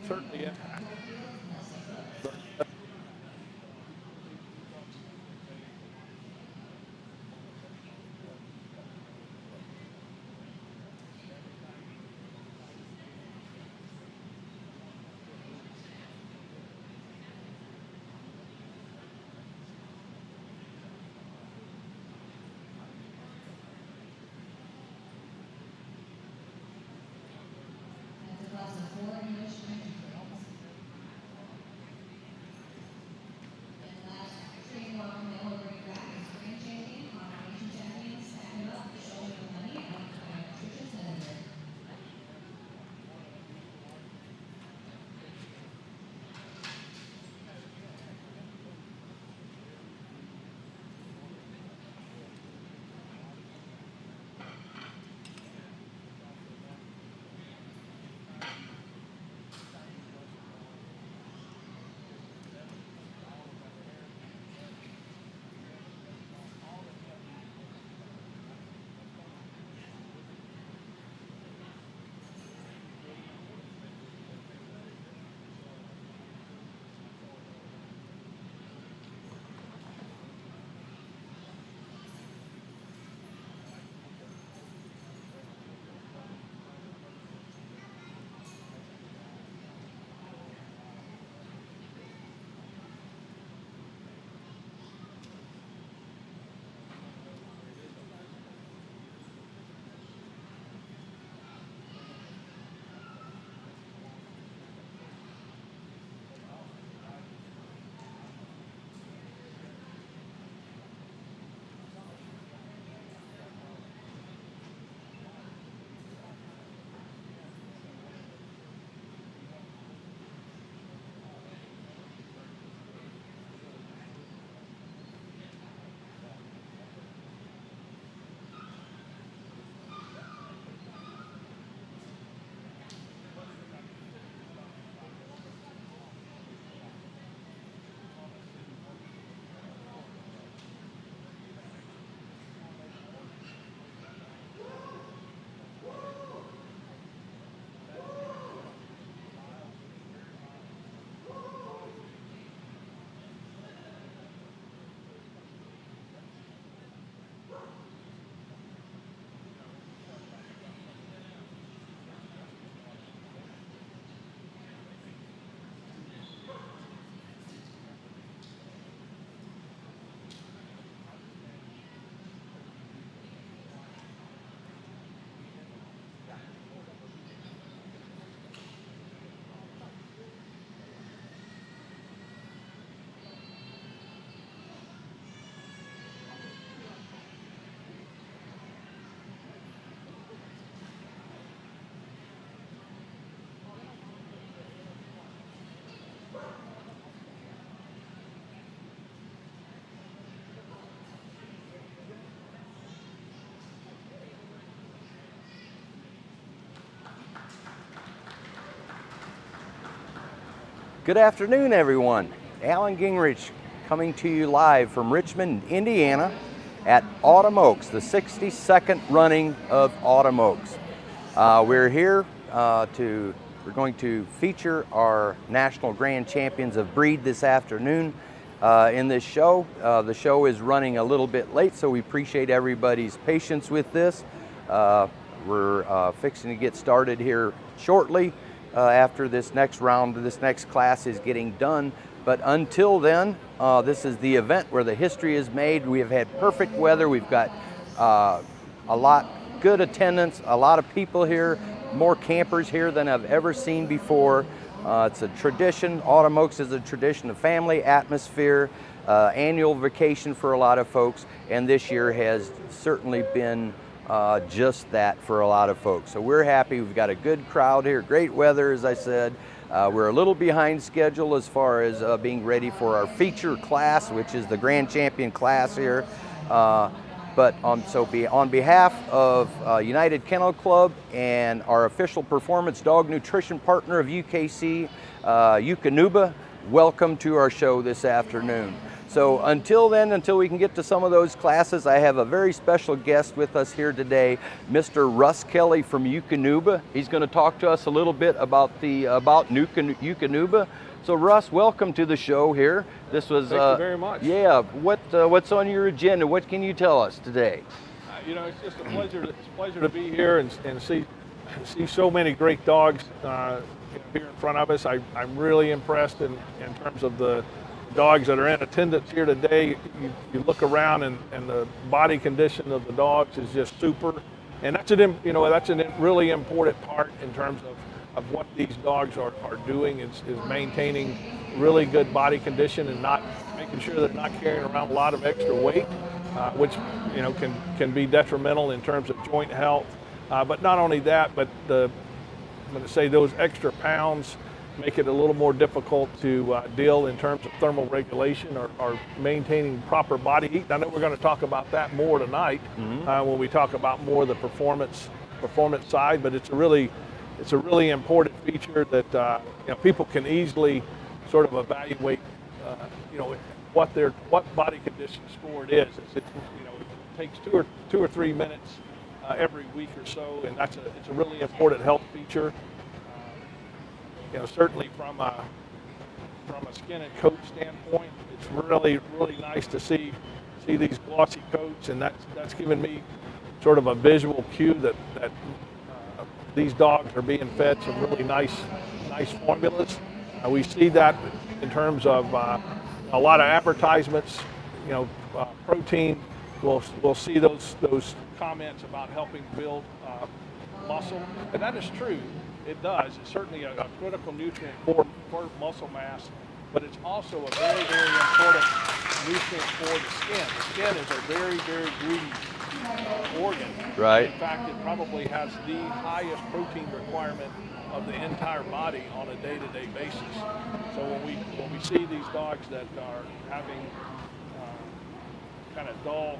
Certainly, yeah. Good afternoon, everyone. Alan Gingerich coming to you live from Richmond, Indiana at Autumn Oaks, the 62nd running of Autumn Oaks. We're here we're going to feature our National Grand Champions of Breed this afternoon. in this show. The show is running a little bit late, so we appreciate everybody's patience with this. We're fixing to get started here shortly after this next round, this next class is getting done. But until then, this is the event where the history is made. We have had perfect weather. We've got a lot good attendance, a lot of people here, more campers here than I've ever seen before. It's a tradition. Autumn Oaks is a tradition of family atmosphere, annual vacation for a lot of folks, and this year has certainly been just that for a lot of folks. So we're happy. We've got a good crowd here, great weather, as I said. We're a little behind schedule as far as being ready for our feature class, which is the Grand Champion class here. But on behalf of United Kennel Club and our official performance dog nutrition partner of UKC, Eukanuba, welcome to our show this afternoon. So until then, until we can get to some of those classes, I have a very special guest with us here today, Mr. Russ Kelly from Eukanuba. He's going to talk to us a little bit about Eukanuba. So Russ, welcome to the show here. This was Thank you very much. Yeah, what's on your agenda? What can you tell us today? You know, it's just a pleasure. It's a pleasure to be here and see so many great dogs here in front of us. I'm really impressed in terms of the dogs that are in attendance here today. You look around and the body condition of the dogs is just super, and that's a really important part in terms of what these dogs are doing is maintaining really good body condition and not making sure they're not carrying around a lot of extra weight, which can be detrimental in terms of joint health. But not only that, but I'm going to say those extra pounds make it a little more difficult to deal in terms of thermal regulation or maintaining proper body heat. I know we're going to talk about that more tonight when we talk about more of the performance side, but it's a really important feature that people can easily sort of evaluate what body condition score it is. It takes two or 3 minutes every week or so, and it's a really important health feature. Certainly from a skin and coat standpoint, it's really nice to see these glossy coats, and that's given me sort of a visual cue that these dogs are being fed some really nice formulas. We see that in terms of a lot of advertisements. Protein. We'll see those comments about helping build muscle, and that is true. It does. It's certainly a critical nutrient for muscle mass, but it's also a very important nutrient for the skin. The skin is a very greedy organ. Right. In fact, it probably has the highest protein requirement of the entire body on a day-to-day basis. So when we see these dogs that are having kind of dull,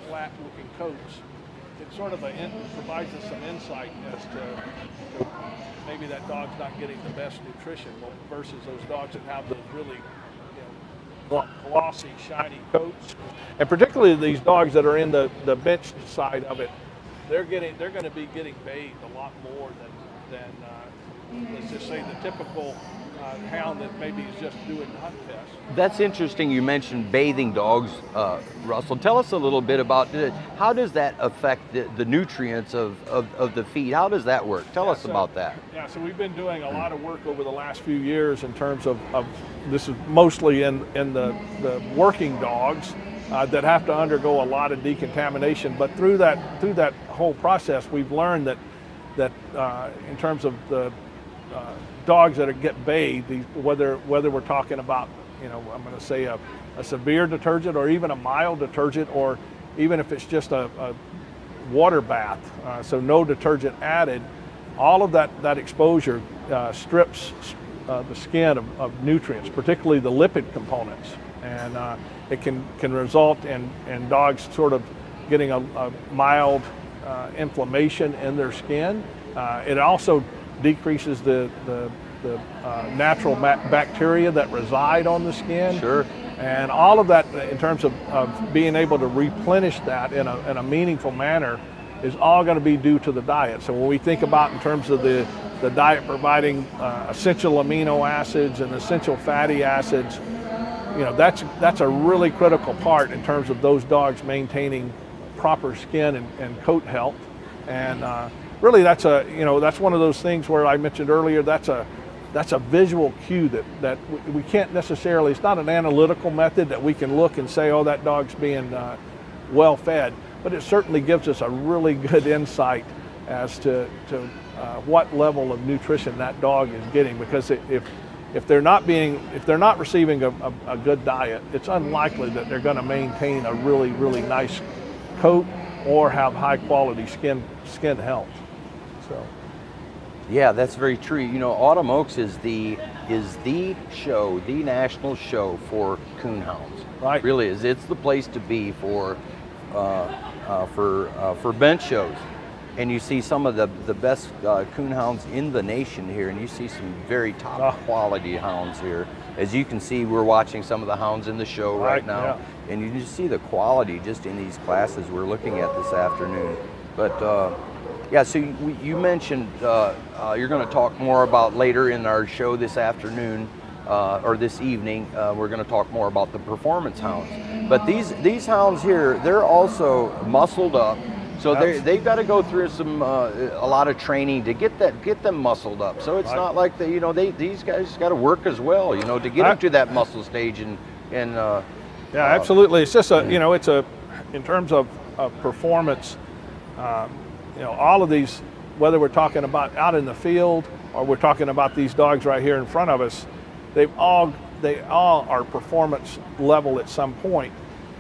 flat-looking coats, it sort of provides us some insight as to maybe that dog's not getting the best nutrition versus those dogs that have those really glossy, shiny coats. And particularly these dogs that are in the bench side of it, they're going to be getting bathed a lot more than let's just say the typical hound that maybe is just doing hunt tests. That's interesting. You mentioned bathing dogs, Russell. Tell us a little bit about it. How does that affect the nutrients of the feed? How does that work? Tell us about that. Yeah, so we've been doing a lot of work over the last few years in terms of this is mostly in the working dogs that have to undergo a lot of decontamination. But through that whole process, we've learned that in terms of the dogs that get bathed, whether we're talking about, I'm going to say a severe detergent or even a mild detergent, or even if it's just a water bath, so no detergent added, all of that exposure strips the skin of nutrients, particularly the lipid components, and it can result in dogs sort of getting a mild inflammation in their skin. It also decreases the natural bacteria that reside on the skin. Sure. And all of that, in terms of being able to replenish that in a meaningful manner, is all going to be due to the diet. So when we think about in terms of the diet providing essential amino acids and essential fatty acids, that's a really critical part in terms of those dogs maintaining proper skin and coat health. And really, that's one of those things where I mentioned earlier, that's a visual cue that we can't necessarily, it's not an analytical method that we can look and say, oh, that dog's being well fed, but it certainly gives us a really good insight as to what level of nutrition that dog is getting. Because if they're not receiving a good diet, it's unlikely that they're going to maintain a really, really nice coat or have high quality skin health. So yeah, that's very true. Autumn Oaks is the show, the national show for coonhounds. Right. It really is. It's the place to be for bench shows. And you see some of the best coonhounds in the nation here, and you see some very top quality hounds here. As you can see, we're watching some of the hounds in the show right now, yeah. And you just see the quality just in these classes we're looking at this afternoon. But yeah, so you mentioned you're going to talk more about later in our show this afternoon, or this evening, we're going to talk more about the performance hounds. But these hounds here, they're also muscled up. So they've got to go through a lot of training to get them muscled up. So it's not like these guys got to work as well, to get them to that muscle stage and yeah, absolutely. It's just in terms of performance, all of these, whether we're talking about out in the field or we're talking about these dogs right here in front of us, they all are performance level at some point.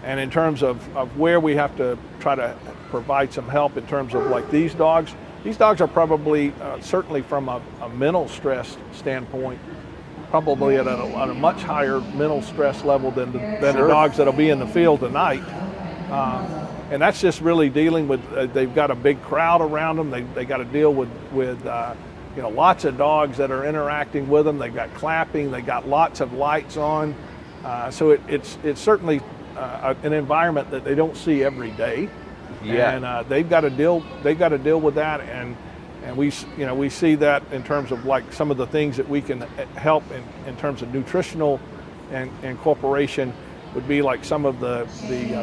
And in terms of where we have to try to provide some help in terms of like these dogs are probably, certainly from a mental stress standpoint, probably at a much higher mental stress level than the dogs that'll be in the field tonight. And that's just really dealing with, they've got a big crowd around them. They got to deal with lots of dogs that are interacting with them. They've got clapping, they got lots of lights on. So it's certainly an environment that they don't see every day. Yeah. And they've got to deal with that, and we see that in terms of like some of the things that we can help in terms of nutritional and incorporation would be like some of the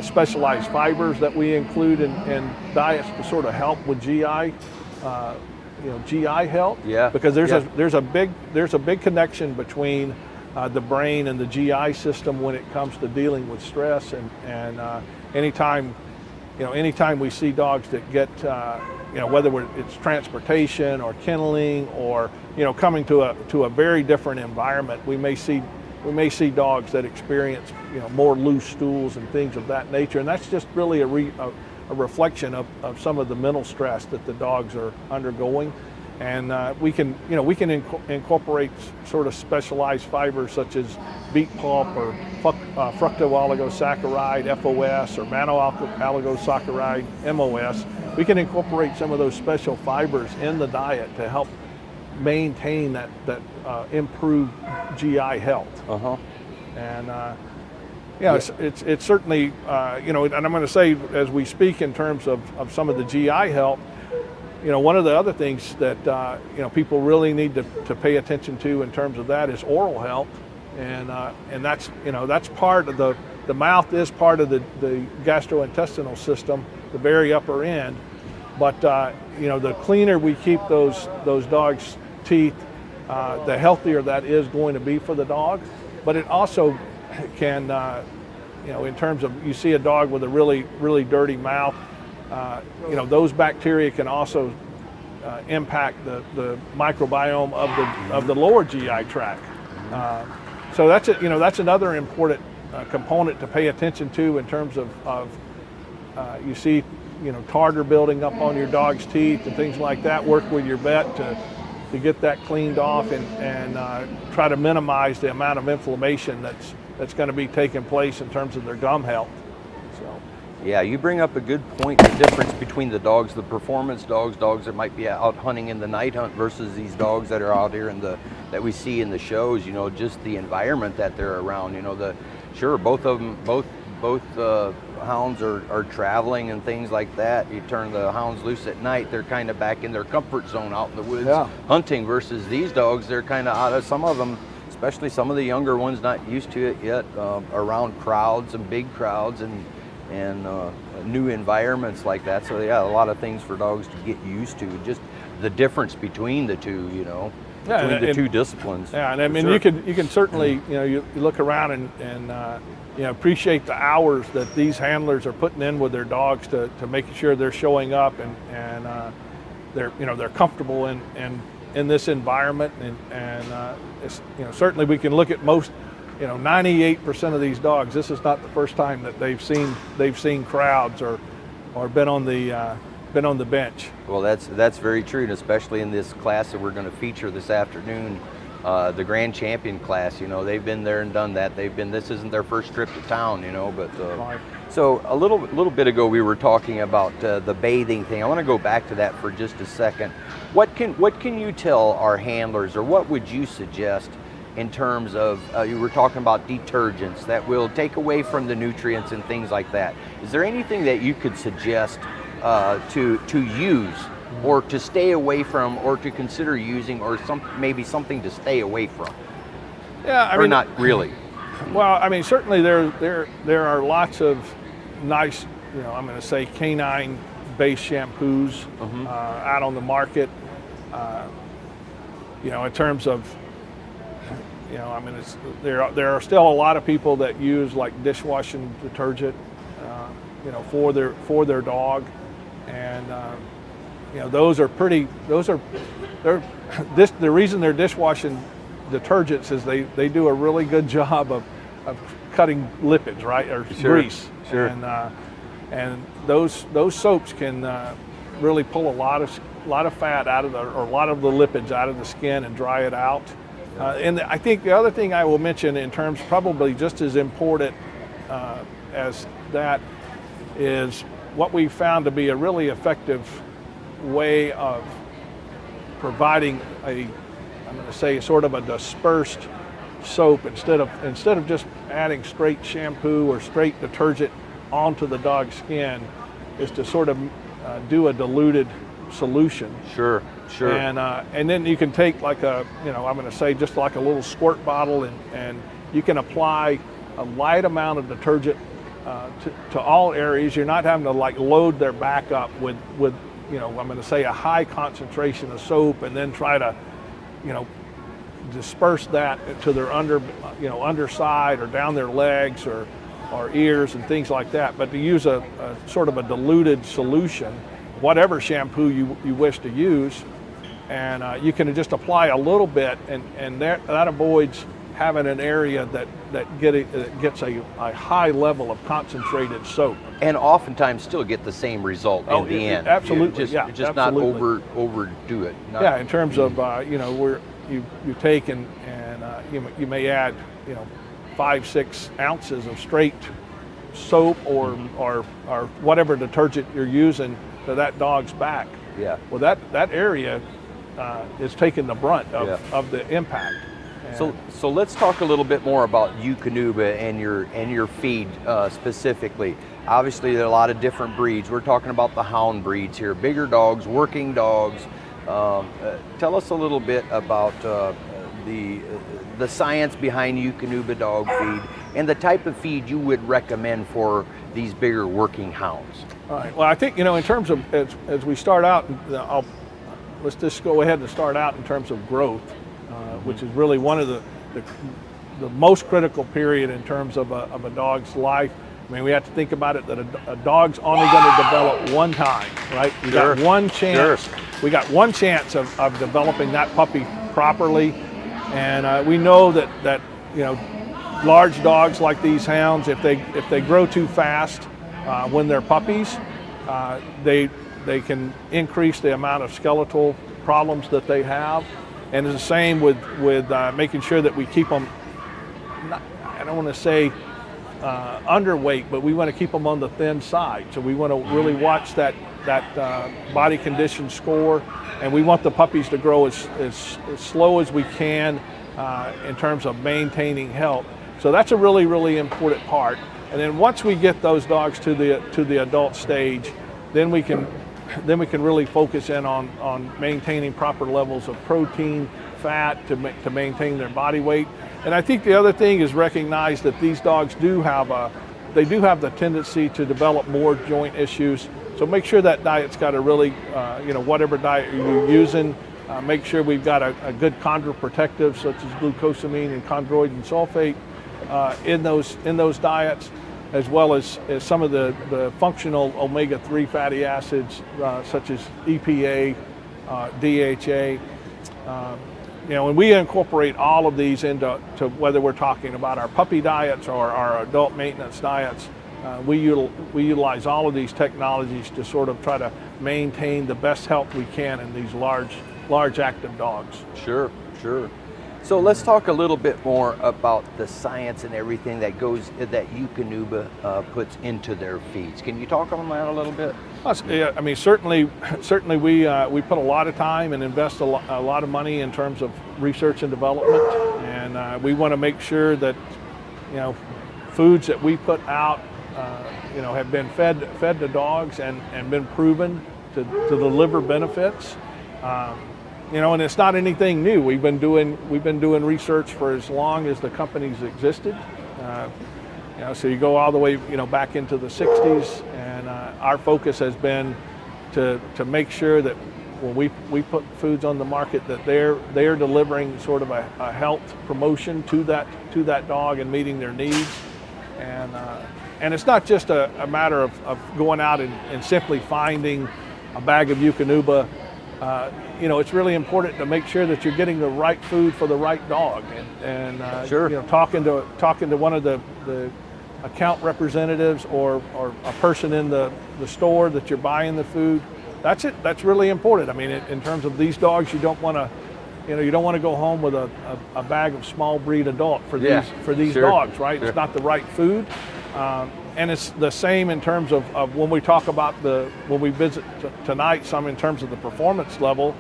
specialized fibers that we include in diets to sort of help with GI health. Yeah. Because there's a big connection between the brain and the GI system when it comes to dealing with stress, and anytime we see dogs that get whether it's transportation or kenneling or coming to a very different environment, we may see dogs that experience more loose stools and things of that nature, and that's just really a reflection of some of the mental stress that the dogs are undergoing. And we can incorporate sort of specialized fibers such as beet pulp or fructoooligosaccharide, FOS, or mannose-oligosaccharide, MOS. We can incorporate some of those special fibers in the diet to help maintain that improved GI health. Uh-huh. And it's certainly and I'm going to say as we speak in terms of some of the GI health. One of the other things that people really need to pay attention to in terms of that is oral health, and that's part of the mouth is part of the gastrointestinal system, the very upper end. But the cleaner we keep those dogs' teeth, the healthier that is going to be for the dog. But it also can, in terms of you see a dog with a really, really dirty mouth. Those bacteria can also impact the microbiome of the lower GI tract. So that's another important component to pay attention to in terms of you see tartar building up on your dog's teeth and things like that. Work with your vet to get that cleaned off and try to minimize the amount of inflammation that's going to be taking place in terms of their gum health. So. Yeah, you bring up a good point, the difference between the dogs, the performance dogs that might be out hunting in the night hunt versus these dogs that are out here that we see in the shows, just the environment that they're around, both of them, both hounds are traveling and things like that. You turn the hounds loose at night, they're kind of back in their comfort zone out in the woods hunting, versus these dogs, they're kind of out of, some of them especially some of the younger ones not used to it yet, around crowds and big crowds and new environments like that. So yeah, a lot of things for dogs to get used to. Just the difference between the two, you know, between the two disciplines. Yeah, and I mean, you can certainly, you know, you look around and you know, appreciate the hours that these handlers are putting in with their dogs to making sure they're showing up and they're, you know, they're comfortable in this environment, and it's, you know, certainly we can look at most, you know, 98% of these dogs, this is not the first time that they've seen crowds or been on the bench. Well, that's very true, and especially in this class that we're going to feature this afternoon, the Grand Champion class. You know, they've been there and done that. This isn't their first trip to town, you know. But so a little bit ago we were talking about the bathing thing. I want to go back to that for just a second. What can you tell our handlers, or what would you suggest in terms of, you were talking about detergents that will take away from the nutrients and things like that. Is there anything that you could suggest to use, or to stay away from, or to consider using, or maybe something to stay away from? Yeah, I mean, not really. Well, I mean, certainly there are lots of nice, you know, I'm going to say canine-based shampoos out on the market. You know, in terms of, you know, I mean, there are still a lot of people that use like dishwashing detergent, you know, for their dog, and you know, the reason they're dishwashing detergents is they do a really good job of cutting lipids, right, or grease. Sure. And those soaps can really pull a lot of fat out of or a lot of the lipids out of the skin and dry it out. And I think the other thing I will mention, in terms probably just as important as that, is what we found to be a really effective way of providing I'm going to say sort of a dispersed soap, instead of just adding straight shampoo or straight detergent onto the dog's skin, is to sort of do a diluted solution. Sure. And then you can take like I'm going to say just like a little squirt bottle, and you can apply a light amount of detergent to all areas. You're not having to like load their back up with you know, I'm going to say a high concentration of soap, and then try to, you know, disperse that to their underside or down their legs or ears and things like that. But to use a sort of a diluted solution, whatever shampoo you wish to use, and you can just apply a little bit, and that avoids having an area that gets a high level of concentrated soap. And oftentimes still get the same result in the end. Absolutely, just absolutely. Not overdo it. Yeah, in terms of you know, where you take and you may add, you know, 5-6 ounces of straight soap or whatever detergent you're using to that dog's back. Yeah. Well, that area is taking the brunt of the impact. So let's talk a little bit more about Eukanuba and your feed specifically. Obviously, there are a lot of different breeds. We're talking about the hound breeds here, bigger dogs, working dogs. Tell us a little bit about the science behind Eukanuba dog feed and the type of feed you would recommend for these bigger working hounds. All right. Well, I think, you know, in terms of as we start out, let's just go ahead and start out in terms of growth, which is really one of the most critical period in terms of a dog's life. I mean, we have to think about it that a dog's only going to develop one time, right? We got one chance. We got one chance of developing that puppy properly, and we know that you know, large dogs like these hounds, if they grow too fast when they're puppies, they can increase the amount of skeletal problems that they have. And it's the same with making sure that we keep them, I don't want to say underweight, but we want to keep them on the thin side. So we want to really watch that body condition score, and we want the puppies to grow as slow as we can in terms of maintaining health. So that's a really, really important part. And then once we get those dogs to the adult stage, then we can really focus in on maintaining proper levels of protein, fat to maintain their body weight. And I think the other thing is recognize that these dogs do have the tendency to develop more joint issues. So make sure that diet's got a really, whatever diet you're using, make sure we've got a good chondroprotective such as glucosamine and chondroitin sulfate in those diets, as well as some of the functional omega-3 fatty acids such as EPA, DHA. And we incorporate all of these into whether we're talking about our puppy diets or our adult maintenance diets. We utilize all of these technologies to sort of try to maintain the best health we can in these large active dogs. Sure. So let's talk a little bit more about the science and everything that Eukanuba puts into their feeds. Can you talk on that a little bit? Yeah, I mean, certainly we put a lot of time and invest a lot of money in terms of research and development, and we want to make sure that foods that we put out have been fed to dogs and been proven to deliver benefits. And it's not anything new. We've been doing research for as long as the company's existed. So you go all the way back into the 60s, and our focus has been to make sure that when we put foods on the market that they're delivering sort of a health promotion to that dog and meeting their needs. And it's not just a matter of going out and simply finding a bag of Eukanuba. It's really important to make sure that you're getting the right food for the right dog. And sure. Talking to one of the account representatives or a person in the store that you're buying the food, that's really important. I mean, in terms of these dogs, you don't want to go home with a bag of small breed adult for these sure. dogs, right? Sure. It's not the right food. And it's the same in terms of when we talk about when we visit tonight, some in terms of the performance level.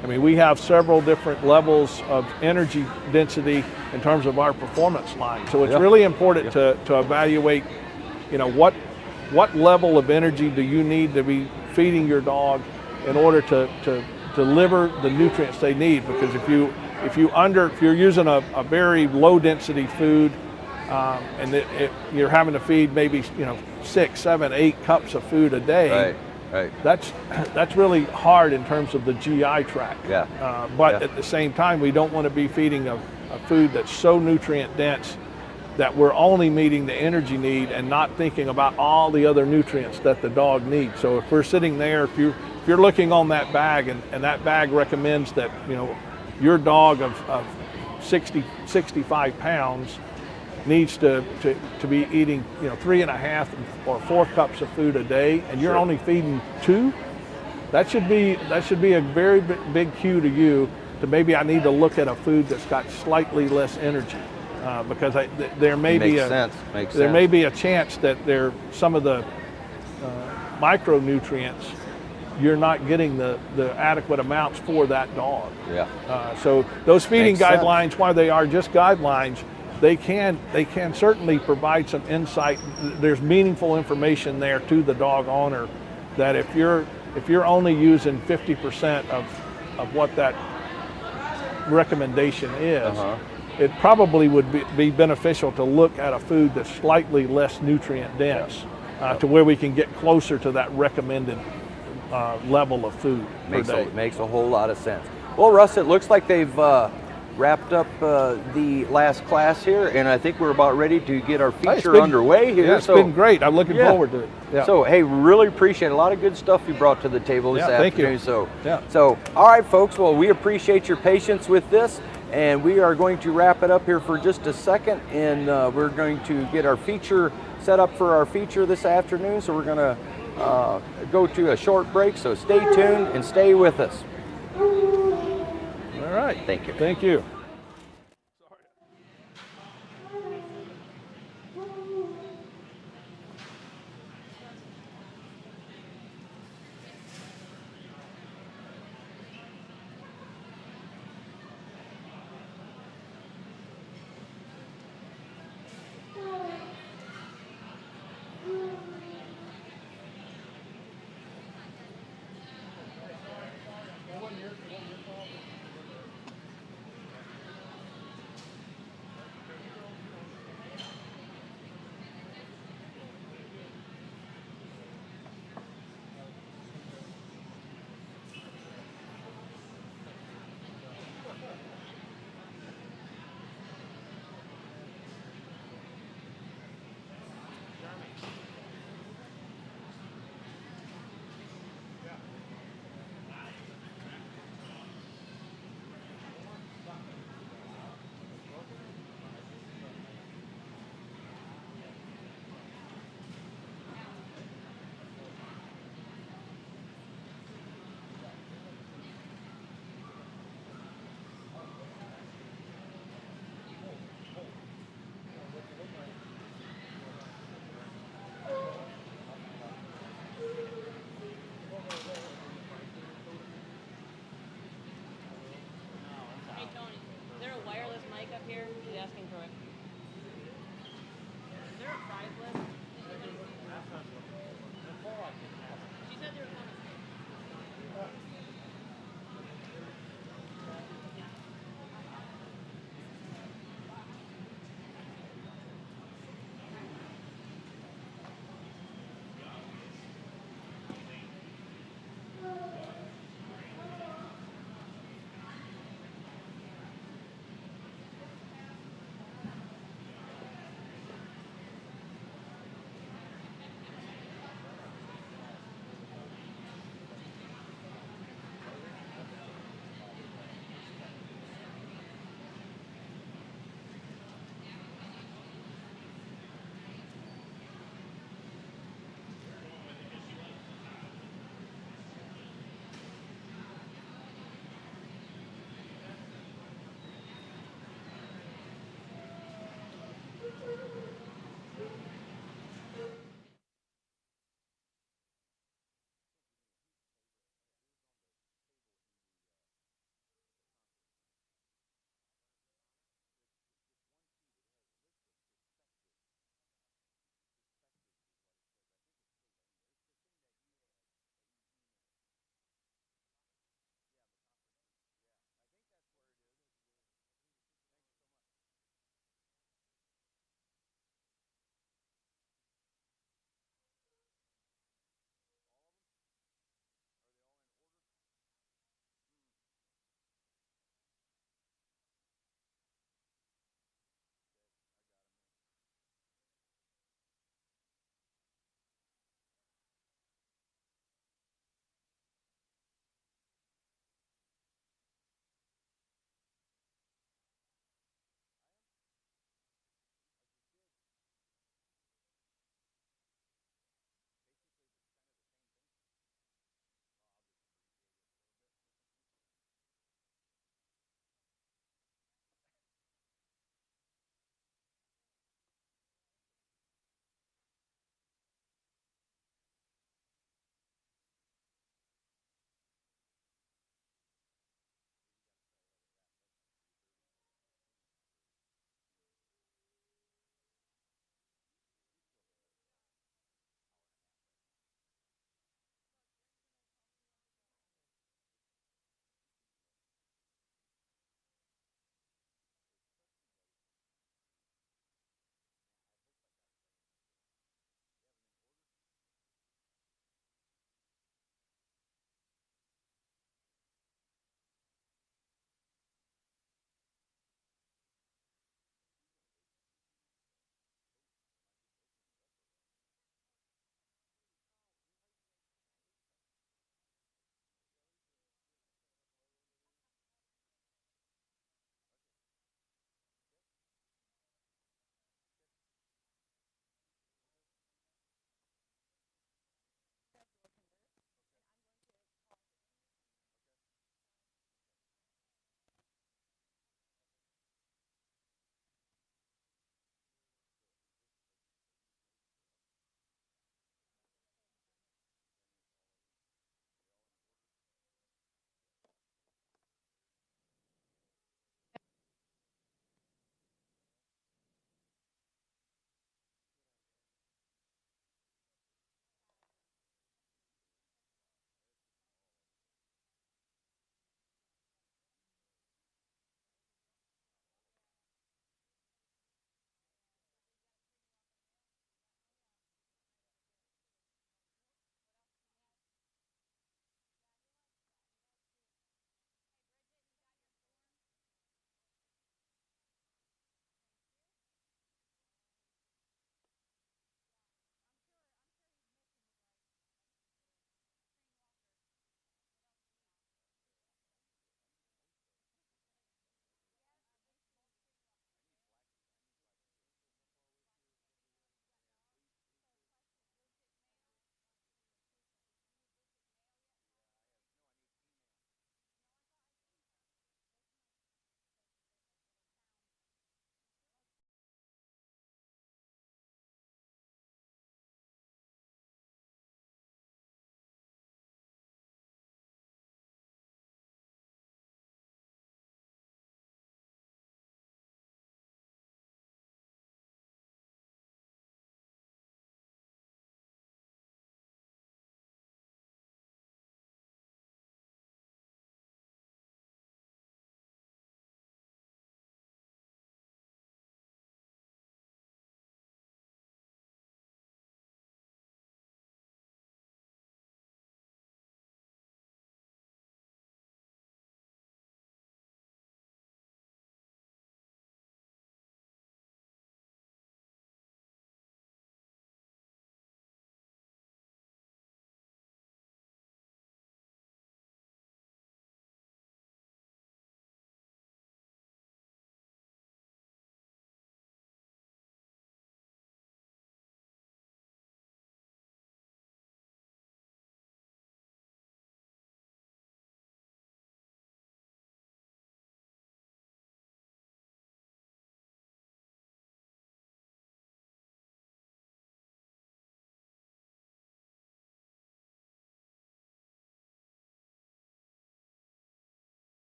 I mean, we have several different levels of energy density in terms of our performance line. So it's really important to evaluate, what level of energy do you need to be feeding your dog in order to deliver the nutrients they need. Because if you're using a very low density food, and you're having to feed maybe 6, 7, 8 cups of food a day. Right. That's really hard in terms of the GI tract. But at the same time, we don't want to be feeding a food that's so nutrient dense that we're only meeting the energy need and not thinking about all the other nutrients that the dog needs. So if we're sitting there, if you're looking on that bag and that bag recommends that your dog of 60, 65 pounds needs to be eating 3.5 or 4 cups of food a day, and you're only feeding 2, that should be a very big cue to you to maybe I need to look at a food that's got slightly less energy, because there may be a chance that some of the micronutrients you're not getting the adequate amounts for that dog. So those feeding guidelines, while they are just guidelines, they can certainly provide some insight. There's meaningful information there to the dog owner that if you're only using 50% of what that recommendation is, it probably would be beneficial to look at a food that's slightly less nutrient dense to where we can get closer to that recommended level of food per day. Makes a whole lot of sense. Well, Russ, it looks like they've wrapped up the last class here, and I think we're about ready to get our feature underway here. Yeah, it's been great. I'm looking forward to it. Yeah. So, hey, really appreciate it. A lot of good stuff you brought to the table this afternoon. Thank you. So, all right, folks. Well, we appreciate your patience with this, and we are going to wrap it up here for just a second, and we're going to get our feature set up for our feature this afternoon. So we're going to go to a short break. So stay tuned and stay with us. All right. Thank you. Thank you.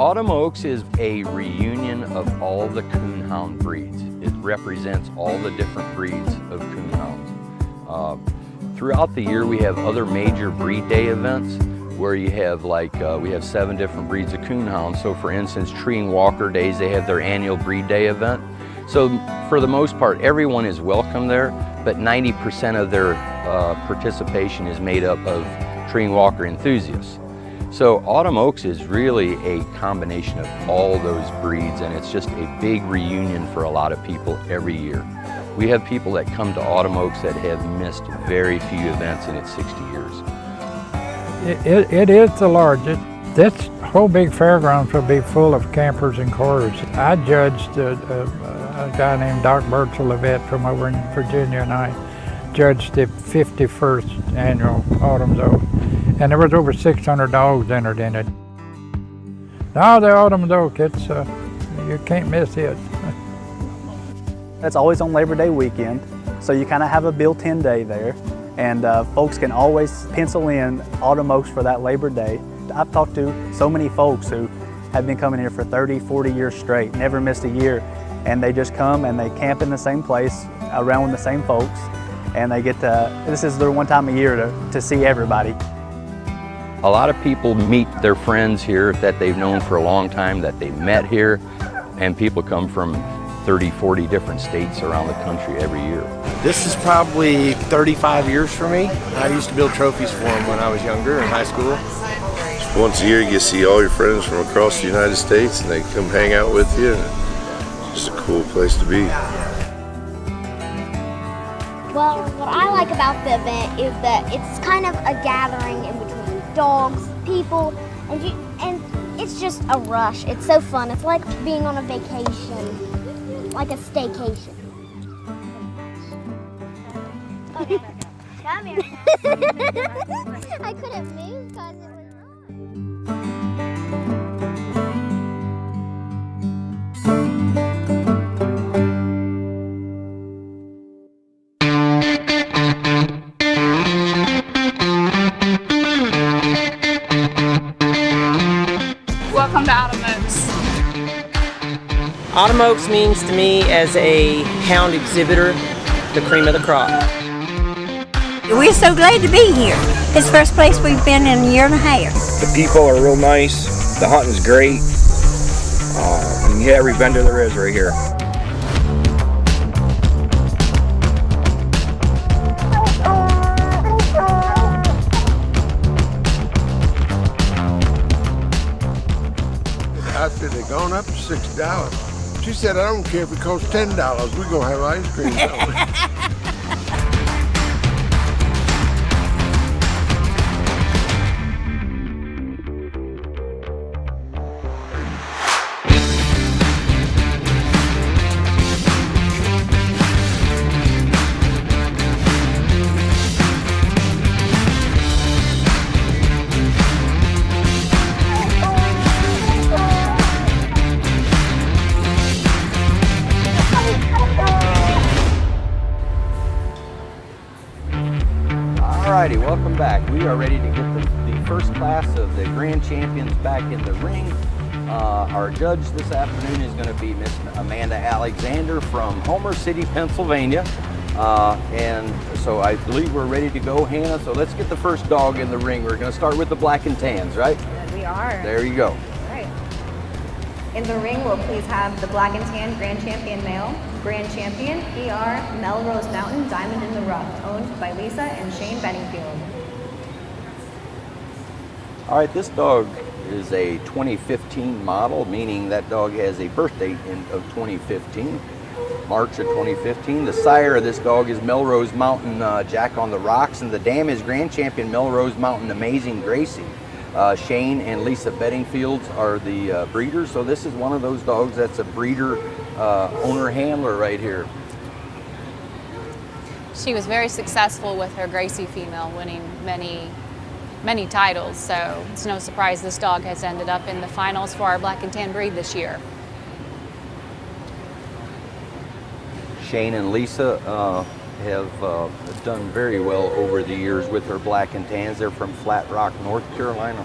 Autumn Oaks is a reunion of all the coonhound breeds. It represents all the different breeds of coonhounds. Throughout the year we have other major breed day events where you have we have 7 different breeds of coonhounds. So for instance, Tree and Walker Days, they have their annual breed day event. So for the most part, everyone is welcome there, but 90% of their participation is made up of Tree and Walker enthusiasts. So Autumn Oaks is really a combination of all those breeds, and it's just a big reunion for a lot of people every year. We have people that come to Autumn Oaks that have missed very few events in its 60 years. It is the largest. This whole big fairgrounds will be full of campers and cars. I judged a guy named Doc Burchell, a vet from over in Virginia, and I judged the 51st annual Autumn Oaks. And there was over 600 dogs entered in it. Now the Autumn Oaks, you can't miss it. It's always on Labor Day weekend, so you kind of have a built-in day there. And folks can always pencil in Autumn Oaks for that Labor Day. I've talked to so many folks who have been coming here for 30, 40 years straight, never missed a year. And they just come and they camp in the same place, around with the same folks. And they get to, this is their one time a year to see everybody. A lot of people meet their friends here that they've known for a long time, that they met here, and people come from 30, 40 different states around the country every year. This is probably 35 years for me. I used to build trophies for them when I was younger in high school. Once a year you get to see all your friends from across the United States and they come hang out with you. It's just a cool place to be. Well, what I like about the event is that it's kind of a gathering in between dogs, people, and it's just a rush. It's so fun. It's like being on a vacation, like a staycation. Come here. I couldn't move because it was Welcome to Autumn Oaks. Autumn Oaks means to me as a hound exhibitor, the cream of the crop. We're so glad to be here. It's the first place we've been in a year and a half. The people are real nice. The hunting's great. You can hit every vendor there is right here. I said, they're going up to $6. She said, I don't care if it costs $10. We're going to have ice cream, don't we? Alrighty, welcome back. We are ready to get the first class of the grand champions back in the ring. Our judge this afternoon is going to be Miss Amanda Alexander from Homer City, Pennsylvania. And so I believe we're ready to go, Hannah. So let's get the first dog in the ring. We're going to start with the black and tans, right? We are. There you go. All right. In the ring, we'll please have the black and tan grand champion male. Grand champion, ER Melrose Mountain Diamond in the Rough, owned by Lisa and Shane Benningfield. All right, this dog is a 2015 model, meaning that dog has a birth date of 2015, March of 2015. The sire of this dog is Melrose Mountain Jack on the Rocks, and the dam is Grand Champion Melrose Mountain Amazing Gracie. Shane and Lisa Bedingfield are the breeders, so this is one of those dogs that's a breeder owner handler right here. She was very successful with her Gracie female, winning many titles, so it's no surprise this dog has ended up in the finals for our black and tan breed this year. Shane and Lisa have done very well over the years with her black and tans. They're from Flat Rock, North Carolina.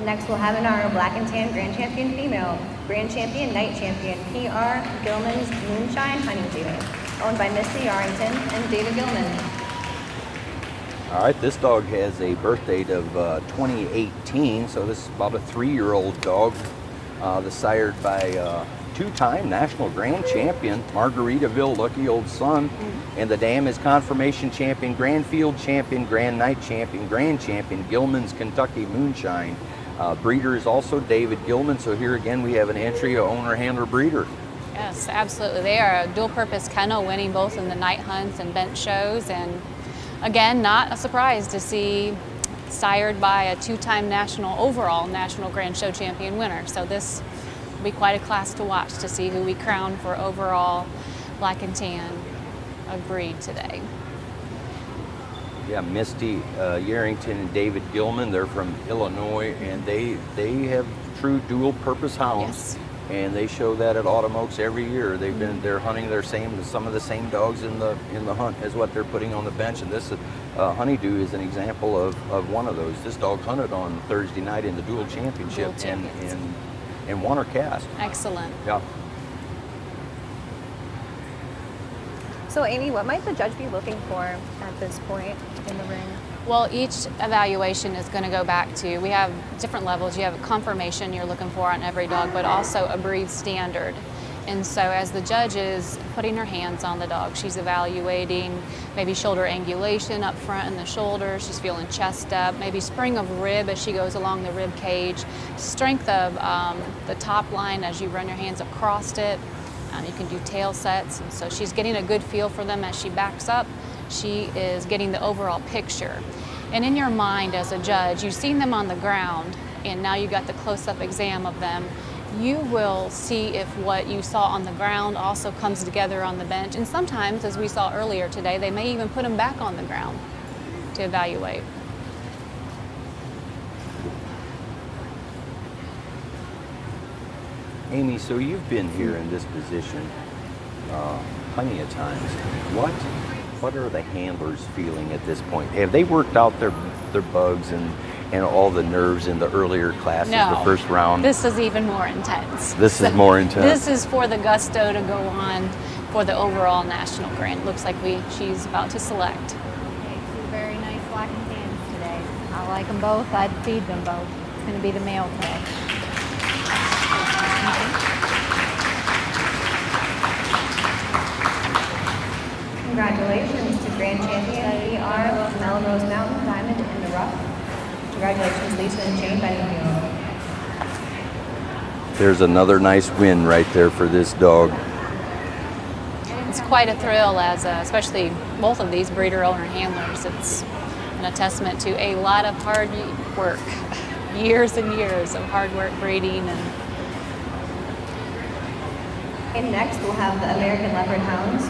And next we'll have in our black and tan grand champion female, grand champion, night champion, PR Gilman's Moonshine Honeydew, owned by Misty Yarrington and David Gilman. All right, this dog has a birth date of 2018, so this is about a 3-year-old dog. The sired by two-time national grand champion, Margaritaville Lucky Old Son, and the dam is conformation champion, Grand Field champion, Grand Night champion, Grand champion, Gilman's Kentucky Moonshine. Breeder is also David Gilman, so here again we have an entry, a owner-handler breeder. Yes, absolutely. They are a dual-purpose kennel, winning both in the night hunts and bench shows, and again, not a surprise to see sired by a two-time overall national grand show champion winner. So this will be quite a class to watch to see who we crown for overall black and tan of breed today. Yeah, Misty Yarrington and David Gilman, they're from Illinois, and they have true dual-purpose hounds. Yes. And they show that at Autumn Oaks every year. They're hunting some of the same dogs in the hunt as what they're putting on the bench. And this Honeydew is an example of one of those. This dog hunted on Thursday night in the dual championship and won her cast. Excellent. Yeah. So Amy, what might the judge be looking for at this point in the ring? Well, each evaluation is going to go back to, we have different levels. You have a conformation you're looking for on every dog, but also a breed standard. And so as the judge is putting her hands on the dog, she's evaluating maybe shoulder angulation up front in the shoulder, she's feeling chest up, maybe spring of rib as she goes along the rib cage, strength of the top line as you run your hands across it. You can do tail sets, and so she's getting a good feel for them as she backs up. She is getting the overall picture. And in your mind as a judge, you've seen them on the ground, and now you got the close-up exam of them. You will see if what you saw on the ground also comes together on the bench. And sometimes, as we saw earlier today, they may even put them back on the ground to evaluate. Amy, so you've been here in this position plenty of times. What are the handlers feeling at this point? Have they worked out their bugs and all the nerves in the earlier classes, No, the first round? This is even more intense. This is more intense. This is for the gusto to go on for the overall national grand. Looks like she's about to select. Two very nice black and tans today. I like them both. I'd feed them both. It's going to be the male today. Congratulations to grand champion PR Melrose Mountain Diamond in the Rough. Congratulations, Lisa and Shane Benningfield. There's another nice win right there for this dog. It's quite a thrill, especially both of these breeder owner handlers. It's a testament to a lot of hard work, years and years of hard work breeding. And next we'll have the American Leopard Hounds.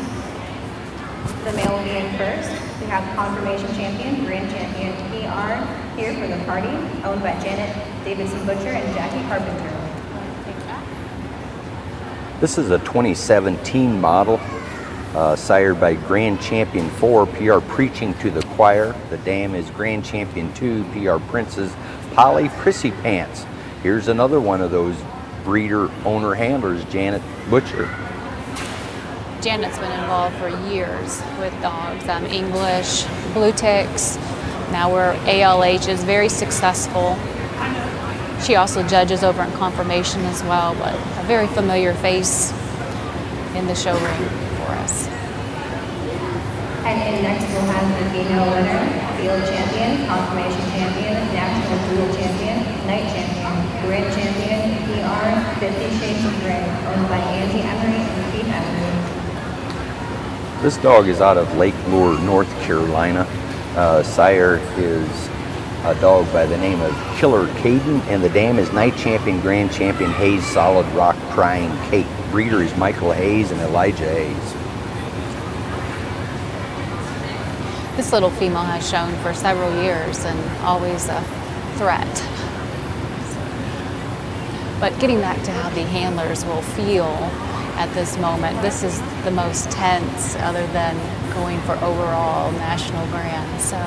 The male will be in first. We have conformation champion, grand champion PR here for the party, owned by Janet Davidson Butcher and Jackie Carpenter. This is a 2017 model, sired by Grand Champion 4, PR Preaching to the Choir. The dam is Grand Champion 2, PR Princess Polly Prissy Pants. Here's another one of those breeder owner handlers, Janet Butcher. Janet's been involved for years with dogs, English, blue ticks. Now we're ALH is very successful. She also judges over in conformation as well, but a very familiar face in the show ring for us. And in next we'll have the female winner, field champion, conformation champion, national dual champion, night champion, grand champion, PR 50 Shades of Grey, owned by Angie Emery and Keith Emery. This dog is out of Lake Lure, North Carolina. Sire is a dog by the name of Killer Caden, and the dam is Night Champion, Grand Champion Hayes Solid Rock Crying Kate. Breeder is Michael Hayes and Elijah Hayes. This little female has shown for several years and always a threat. But getting back to how the handlers will feel at this moment, this is the most tense other than going for overall national grand. So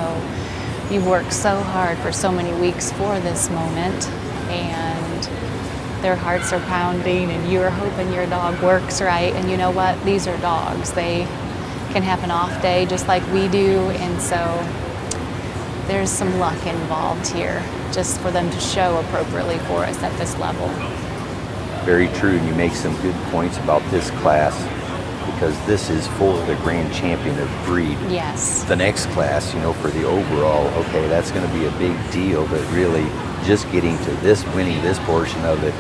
you've worked so hard for so many weeks for this moment. and their hearts are pounding and you're hoping your dog works right. And you know what? These are dogs. They can have an off day just like we do, and so there's some luck involved here just for them to show appropriately for us at this level. Very true, and you make some good points about this class because this is for the grand champion of breed. Yes. The next class, you know, for the overall, okay, that's going to be a big deal, but really just getting to this, winning this portion of it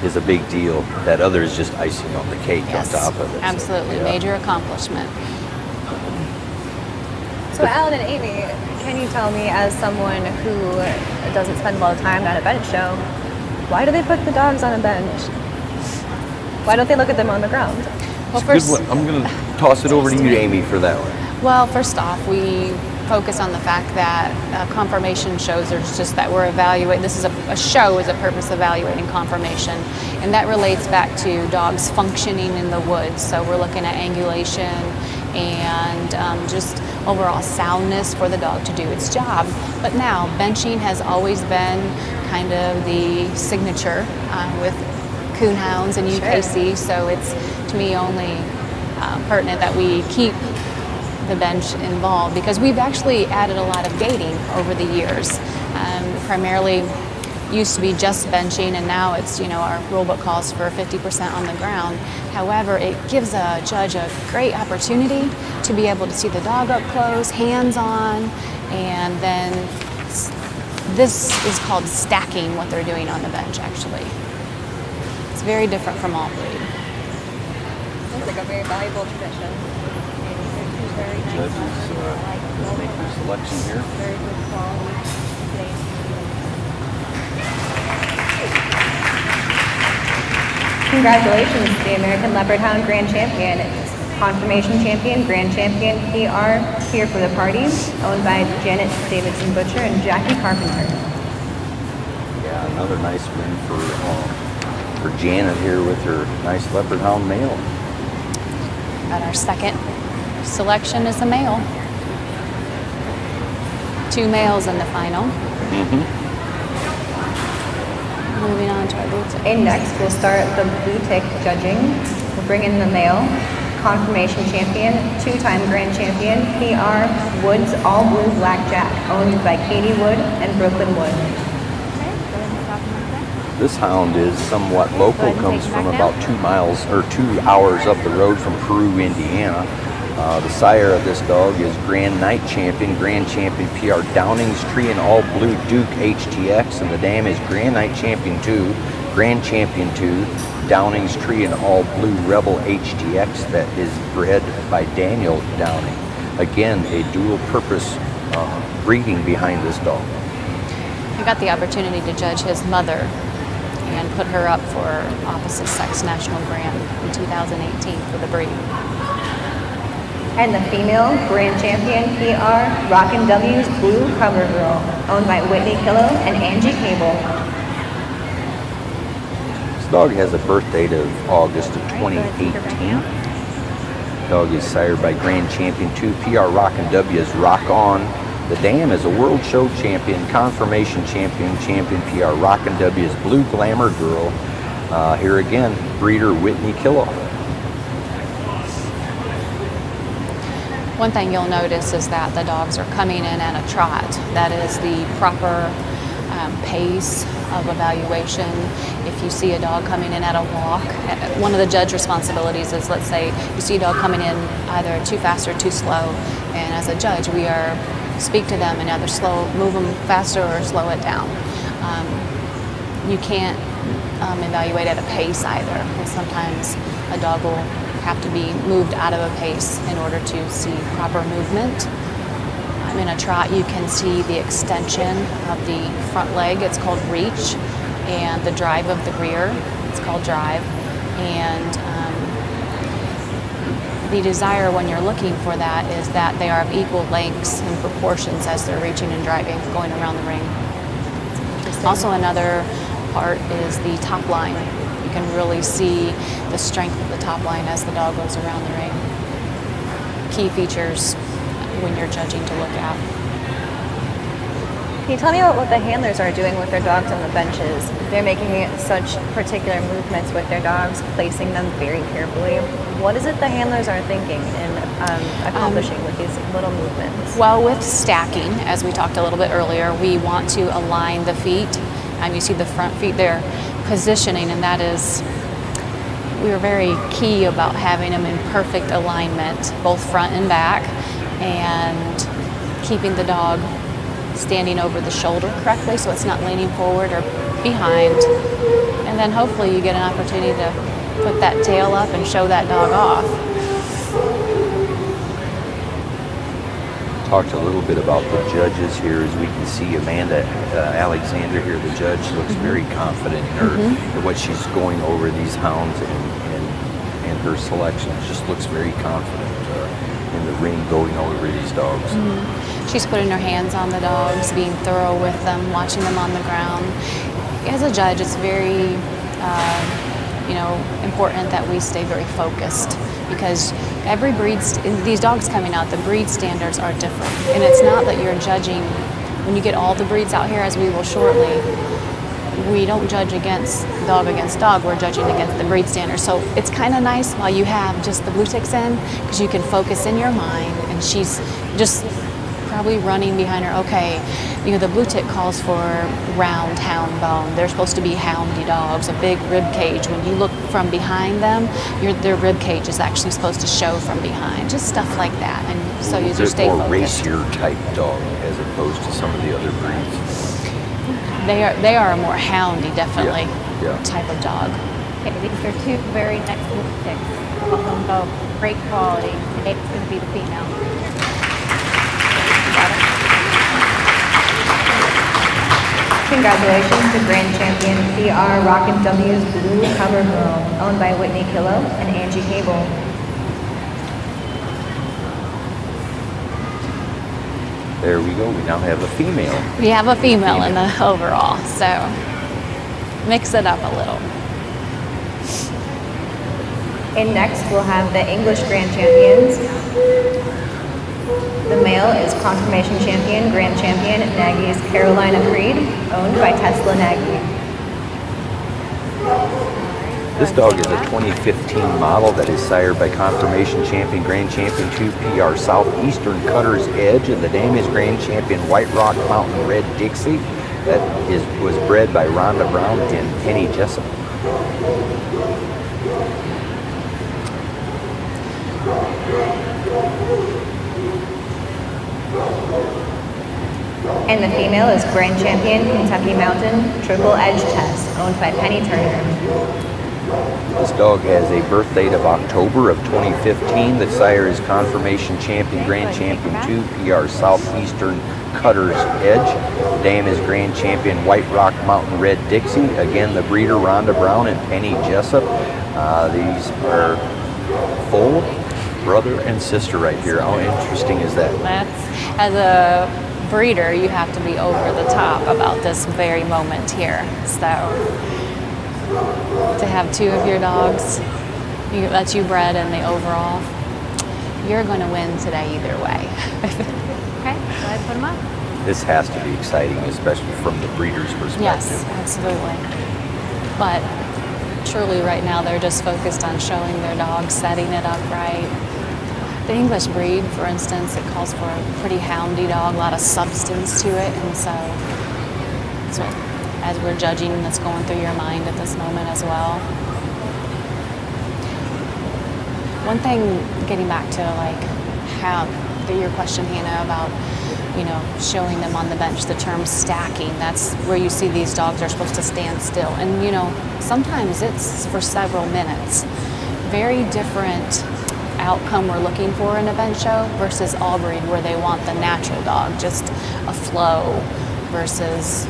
is a big deal. That other is just icing on the cake on top of it. Absolutely, so, yeah. Major accomplishment. So Alan and Amy, can you tell me, as someone who doesn't spend a lot of time at a bench show, why do they put the dogs on a bench? Why don't they look at them on the ground? Well, Good one. I'm going to toss it over to you, Amy, for that one. Well, first off, we focus on the fact that conformation shows are just that we're evaluating. This is a show is a purpose evaluating conformation, and that relates back to dogs functioning in the woods. So we're looking at angulation and just overall soundness for the dog to do its job. But now benching has always been kind of the signature with coonhounds and UKC. So it's to me only pertinent that we keep the bench involved because we've actually added a lot of gating over the years. Primarily used to be just benching, and now it's, you know, our rule book calls for 50% on the ground. However, it gives a judge a great opportunity to be able to see the dog up close, hands-on, and then this is called stacking, what they're doing on the bench actually. It's very different from all breed. Looks like a very valuable tradition. Judges make their selection here. Very good quality. Congratulations to the American Leopard Hound Grand Champion, Conformation Champion, Grand Champion PR, here for the party, owned by Janet Davidson Butcher and Jackie Carpenter. Yeah, another nice win for Janet here with her nice Leopard Hound male. And our second selection is a male. 2 males in the final. Moving on to our blue tick. And next, we'll start the blue tick judging. We'll bring in the male, Conformation Champion, 2-time Grand Champion, PR, Woods All Blue Blackjack, owned by Katie Wood and Brooklyn Wood. This hound is somewhat local, comes from about 2 miles or 2 hours up the road from Peru, Indiana. The sire of this dog is Grand Nite Champion, Grand Champion PR Downing's Tree and All Blue Duke HTX, and the dam is Grand Nite Champion 2, Grand Champion 2, Downing's Tree and All Blue Rebel HTX that is bred by Daniel Downing. Again, a dual purpose breeding behind this dog. I got the opportunity to judge his mother and put her up for opposite sex national grand in 2018 for the breed. And the female Grand Champion PR, Rockin' W's Blue Cover Girl, owned by Whitney Killow and Angie Cable. This dog has a birth date of August of 2018. Dog is sired by Grand Champion 2, PR Rockin' W is Rock On. The dam is a World Show Champion, Conformation Champion, Champion PR Rockin' W is Blue Glamour Girl. Here again, breeder Whitney Killow. One thing you'll notice is that the dogs are coming in at a trot. That is the proper pace of evaluation. If you see a dog coming in at a walk, one of the judge responsibilities is, let's say you see a dog coming in either too fast or too slow, and as a judge we are speak to them and either move them faster or slow it down. You can't evaluate at a pace either, and sometimes a dog will have to be moved out of a pace in order to see proper movement. In a trot, you can see the extension of the front leg, it's called reach, and the drive of the rear, it's called drive. And the desire when you're looking for that is that they are of equal lengths and proportions as they're reaching and driving, going around the ring. Also, another part is the top line. You can really see the strength of the top line as the dog goes around the ring. Key features when you're judging to look at. Can you tell me about what the handlers are doing with their dogs on the benches? They're making such particular movements with their dogs, placing them very carefully. What is it the handlers are thinking and accomplishing with these little movements? Well, with stacking, as we talked a little bit earlier, we want to align the feet. You see the front feet there, positioning, and that is, we were very key about having them in perfect alignment, both front and back, and keeping the dog standing over the shoulder correctly so it's not leaning forward or behind. And then hopefully you get an opportunity to put that tail up and show that dog off. Talked a little bit about the judges here. As we can see, Amanda Alexander here, the judge, looks very confident in her, in what she's going over these hounds and her selection. Just looks very confident in the ring going over these dogs. She's putting her hands on the dogs, being thorough with them, watching them on the ground. As a judge, it's very important that we stay very focused, because every breed, these dogs coming out, the breed standards are different. And it's not that you're judging, when you get all the breeds out here, as we will shortly, we don't judge against dog, we're judging against the breed standards. So it's kind of nice while you have just the blue ticks in, because you can focus in your mind, and she's just probably running behind her. Okay, the blue tick calls for round hound bone. They're supposed to be houndy dogs, a big rib cage. When you look from behind them, their rib cage is actually supposed to show from behind. Just stuff like that, and so you just stay more focused. Racier type dog as opposed to some of the other breeds. They are a more houndy, definitely, type of dog. Okay, these are two very nice blue ticks. Both of them both great quality. Today it's going to be the female. Congratulations to Grand Champion CR Rockin' W's Blue Cover Girl, owned by Whitney Killow and Angie Cable. There we go. We now have a female. We have a female in the overall, so mix it up a little. And next we'll have the English Grand Champions. The male is Conformation Champion, Grand Champion, Nagy's Carolina Creed, owned by Tesla Nagy. This dog is a 2015 model that is sired by Conformation Champion, Grand Champion 2 PR Southeastern Cutter's Edge, and the dam is Grand Champion White Rock Mountain Red Dixie. That was bred by Rhonda Brown and Penny Jessup. And the female is Grand Champion Kentucky Mountain Triple Edge Test, owned by Penny Turner. This dog has a birth date of October of 2015. The sire is Conformation Champion, Grand Champion 2 PR Southeastern Cutter's Edge. The dam is Grand Champion White Rock Mountain Red Dixie. Again, the breeder Rhonda Brown and Penny Jessup. These are full brother and sister right here. How interesting is that? As a breeder, you have to be over the top about this very moment here. So to have two of your dogs that you bred in the overall, you're going to win today either way. Okay, go ahead and put them up. This has to be exciting, especially from the breeder's perspective. Yes, absolutely. But truly right now they're just focused on showing their dog, setting it up right. The English breed, for instance, it calls for a pretty houndy dog, a lot of substance to it, and so that's what, as we're judging, that's going through your mind at this moment as well. One thing, getting back to your question, Hannah, about showing them on the bench, the term stacking, that's where you see these dogs are supposed to stand still, and sometimes it's for several minutes. Very different outcome we're looking for in a bench show versus all breed, where they want the natural dog, just a flow, versus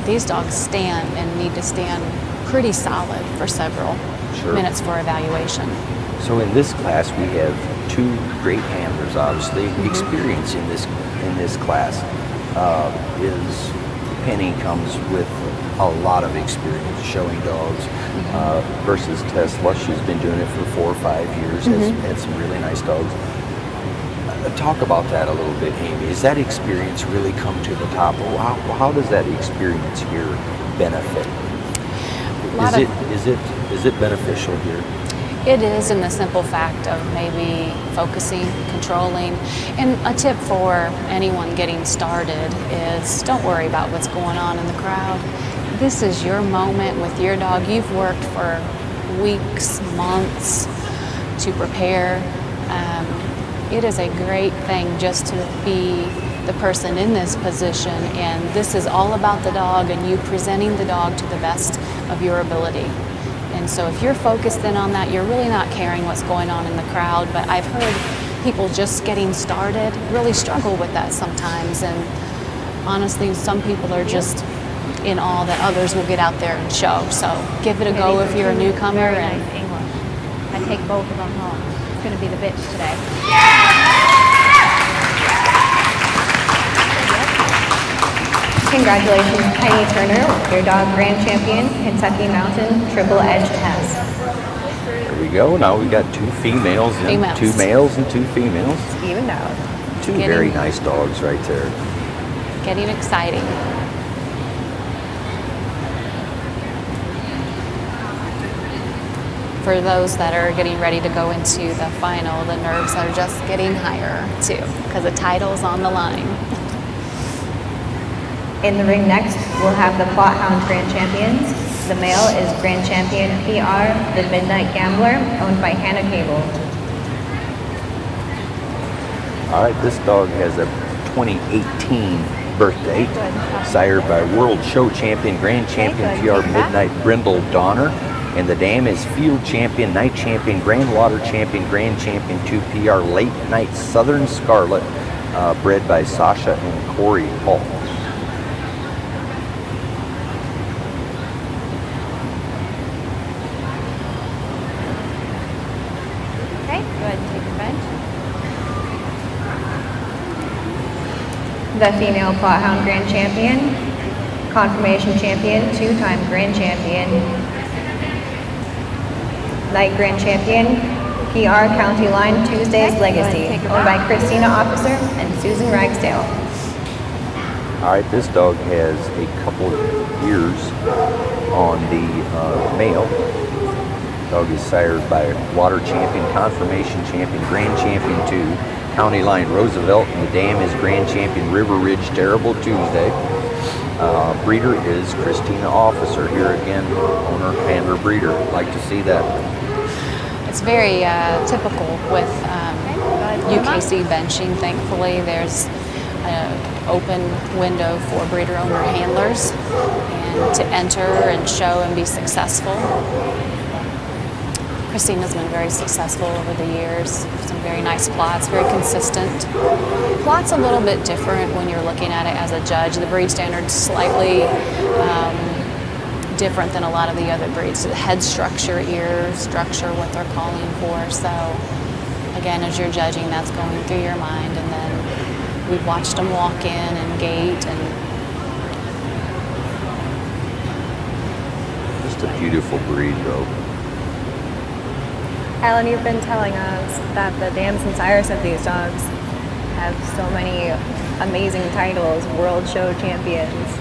these dogs stand and need to stand pretty solid for several minutes for evaluation. So in this class we have two great handlers, obviously. Experience in this class is Penny comes with a lot of experience showing dogs versus Tesla. She's been doing it for 4 or 5 years, has had some really nice dogs. Talk about that a little bit, Amy. Has that experience really come to the top? How does that experience here benefit? Is it beneficial here? It is, in the simple fact of maybe focusing, controlling. And a tip for anyone getting started is don't worry about what's going on in the crowd. This is your moment with your dog. You've worked for weeks, months to prepare. It is a great thing just to be the person in this position, and this is all about the dog and you presenting the dog to the best of your ability. And so if you're focused in on that, you're really not caring what's going on in the crowd. But I've heard people just getting started really struggle with that sometimes, and honestly, some people are just in awe that others will get out there and show. So give it a go if you're a newcomer. Very nice English. I take both of them home. It's going to be the bitch today. Congratulations, Tiny Turner, your dog grand champion, Kentucky Mountain Triple Edge Test. There we go. Now we got two females, and two males and two females. Even out. Two very nice dogs right there. Getting exciting. For those that are getting ready to go into the final, the nerves are just getting higher too, because the title's on the line. In the ring next, we'll have the Coonhound Grand Champions. The male is Grand Champion PR, the Midnight Gambler, owned by Hannah Cable. All right, this dog has a 2018 birthday, sired by World Show Champion, Grand Champion PR Midnight Brindle Donner, and the dam is Field Champion, Night Champion, Grand Water Champion, Grand Champion 2 PR Late Night Southern Scarlet, bred by Sasha and Corey Hall. Okay, go ahead and take your bench. The female Coonhound Grand Champion, Conformation Champion, 2-time Grand Champion, Night Grand Champion, PR County Line Tuesday's Legacy, owned by Christina Officer and Susan Ragsdale. All right, this dog has a couple of years on the male. Dog is sired by Water Champion, Conformation Champion, Grand Champion 2, County Line Roosevelt, and the dam is Grand Champion River Ridge Terrible Tuesday. Breeder is Christina Officer. Here again, owner, handler, breeder. Like to see that. It's very typical with UKC benching. Thankfully, there's an open window for breeder owner handlers and to enter and show and be successful. Christina's been very successful over the years. Some very nice plots, very consistent. Plot's a little bit different when you're looking at it as a judge. The breed standard's slightly different than a lot of the other breeds. The head structure, ear structure, what they're calling for. So again, as you're judging, that's going through your mind. And then we've watched them walk in and gait, and just a beautiful breed, though. Alan, you've been telling us that the dams and sires of these dogs have so many amazing titles, world show champions.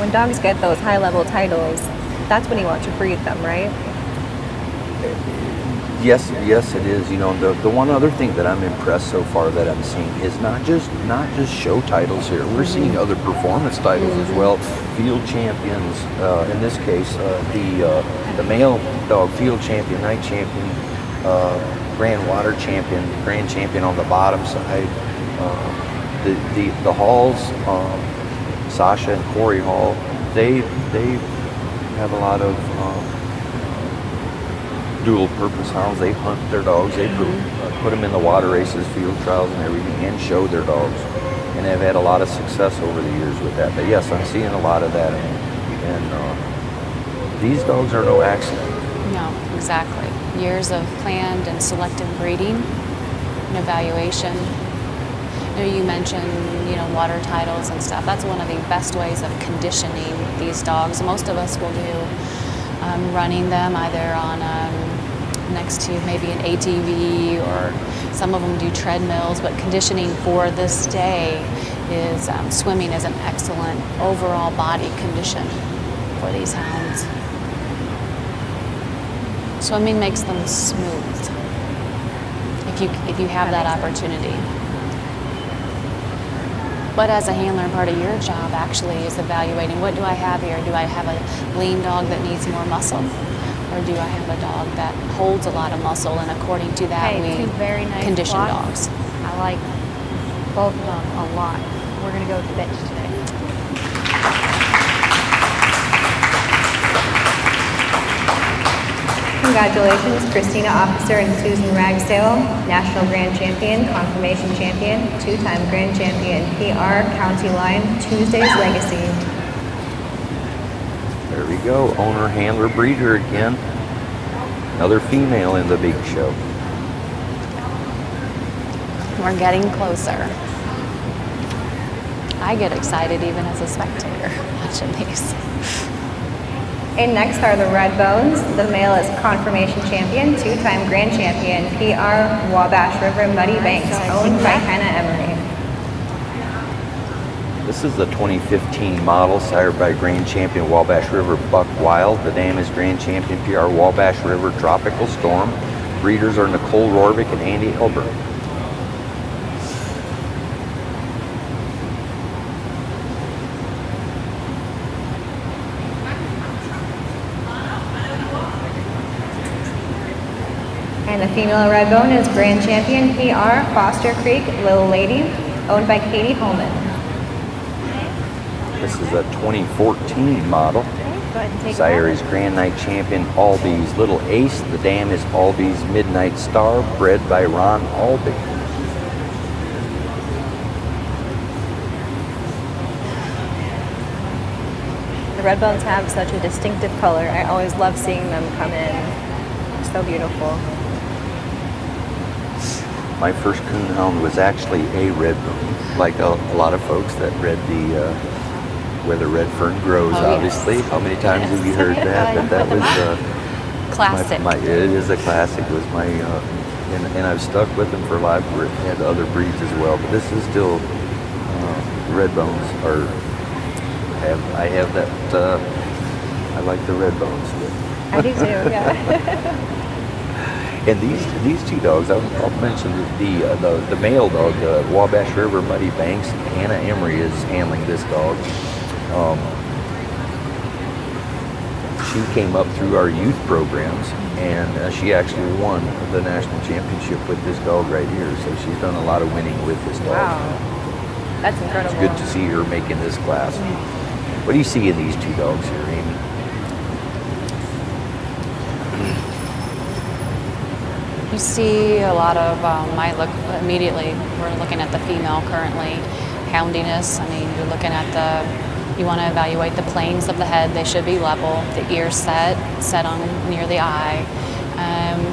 When dogs get those high-level titles, that's when you want to breed them, right? Yes, it is. You know, the one other thing that I'm impressed so far that I'm seeing is not just show titles here. We're seeing other performance titles as well. Field champions, in this case, the male dog field champion, night champion, Grand Water Champion, Grand Champion on the bottom side. The Halls, Sasha and Corey Hall, they have a lot of dual purpose hounds. They hunt their dogs, they put them in the water races, field trials and everything, and show their dogs. And they've had a lot of success over the years with that. But yes, I'm seeing a lot of that, and these dogs are no accident. no, exactly. Years of planned and selective breeding and evaluation. I know you mentioned, water titles and stuff. That's one of the best ways of conditioning these dogs. Most of us will do running them either on next to maybe an ATV, or some of them do treadmills, but conditioning for this day is swimming is an excellent overall body condition for these hounds. Swimming makes them smooth if you have that opportunity. But as a handler, part of your job actually is evaluating, what do I have here? Do I have a lean dog that needs more muscle? Or do I have a dog that holds a lot of muscle, and according to that we two very nice condition blocks. dogs? I like both of them a lot. We're going to go with the bitch today. Congratulations, Christina Officer and Susan Ragsdale, National Grand Champion, Conformation Champion, 2-time Grand Champion, PR, County Line, Tuesday's Legacy. There we go, owner, handler, breeder again. Another female in the big show. We're getting closer. I get excited even as a spectator watching these. And next are the Red Bones. The male is Conformation Champion, 2-time Grand Champion, PR, Wabash River Muddy Banks, owned by Hannah Emery. This is the 2015 model, sired by Grand Champion Wabash River Buck Wild. The dam is Grand Champion PR Wabash River Tropical Storm. Breeders are Nicole Rorvik and Andy Elbert. And the female Red Bone is Grand Champion, PR, Foster Creek, Little Lady, owned by Katie Holman. This is a 2014 model. Sire is Grand Night Champion Albies Little Ace. The dam is Albies Midnight Star, bred by Ron Albee. The Red Bones have such a distinctive color. I always love seeing them come in. So beautiful. My first coonhound was actually a red bone, like a lot of folks that read the Where the Red Fern Grows, obviously. Yes. How many times have you heard that? But that was classic. It is a classic. Was my and I've stuck with them for life. We had other breeds as well, but this is still red bones. Are I have that. I like the red bones. I do too. Yeah. And these two dogs, I'll mention the male dog, Wabash River Muddy Banks. Hannah Emery is handling this dog. She came up through our youth programs, and she actually won the national championship with this dog right here. So she's done a lot of winning with this dog. Wow, that's incredible. It's good to see her making this class. What do you see in these two dogs here, Amy? You see a lot of, immediately, we're looking at the female currently, houndiness. I mean, you're looking at you want to evaluate the planes of the head. They should be level, the ears set on near the eye.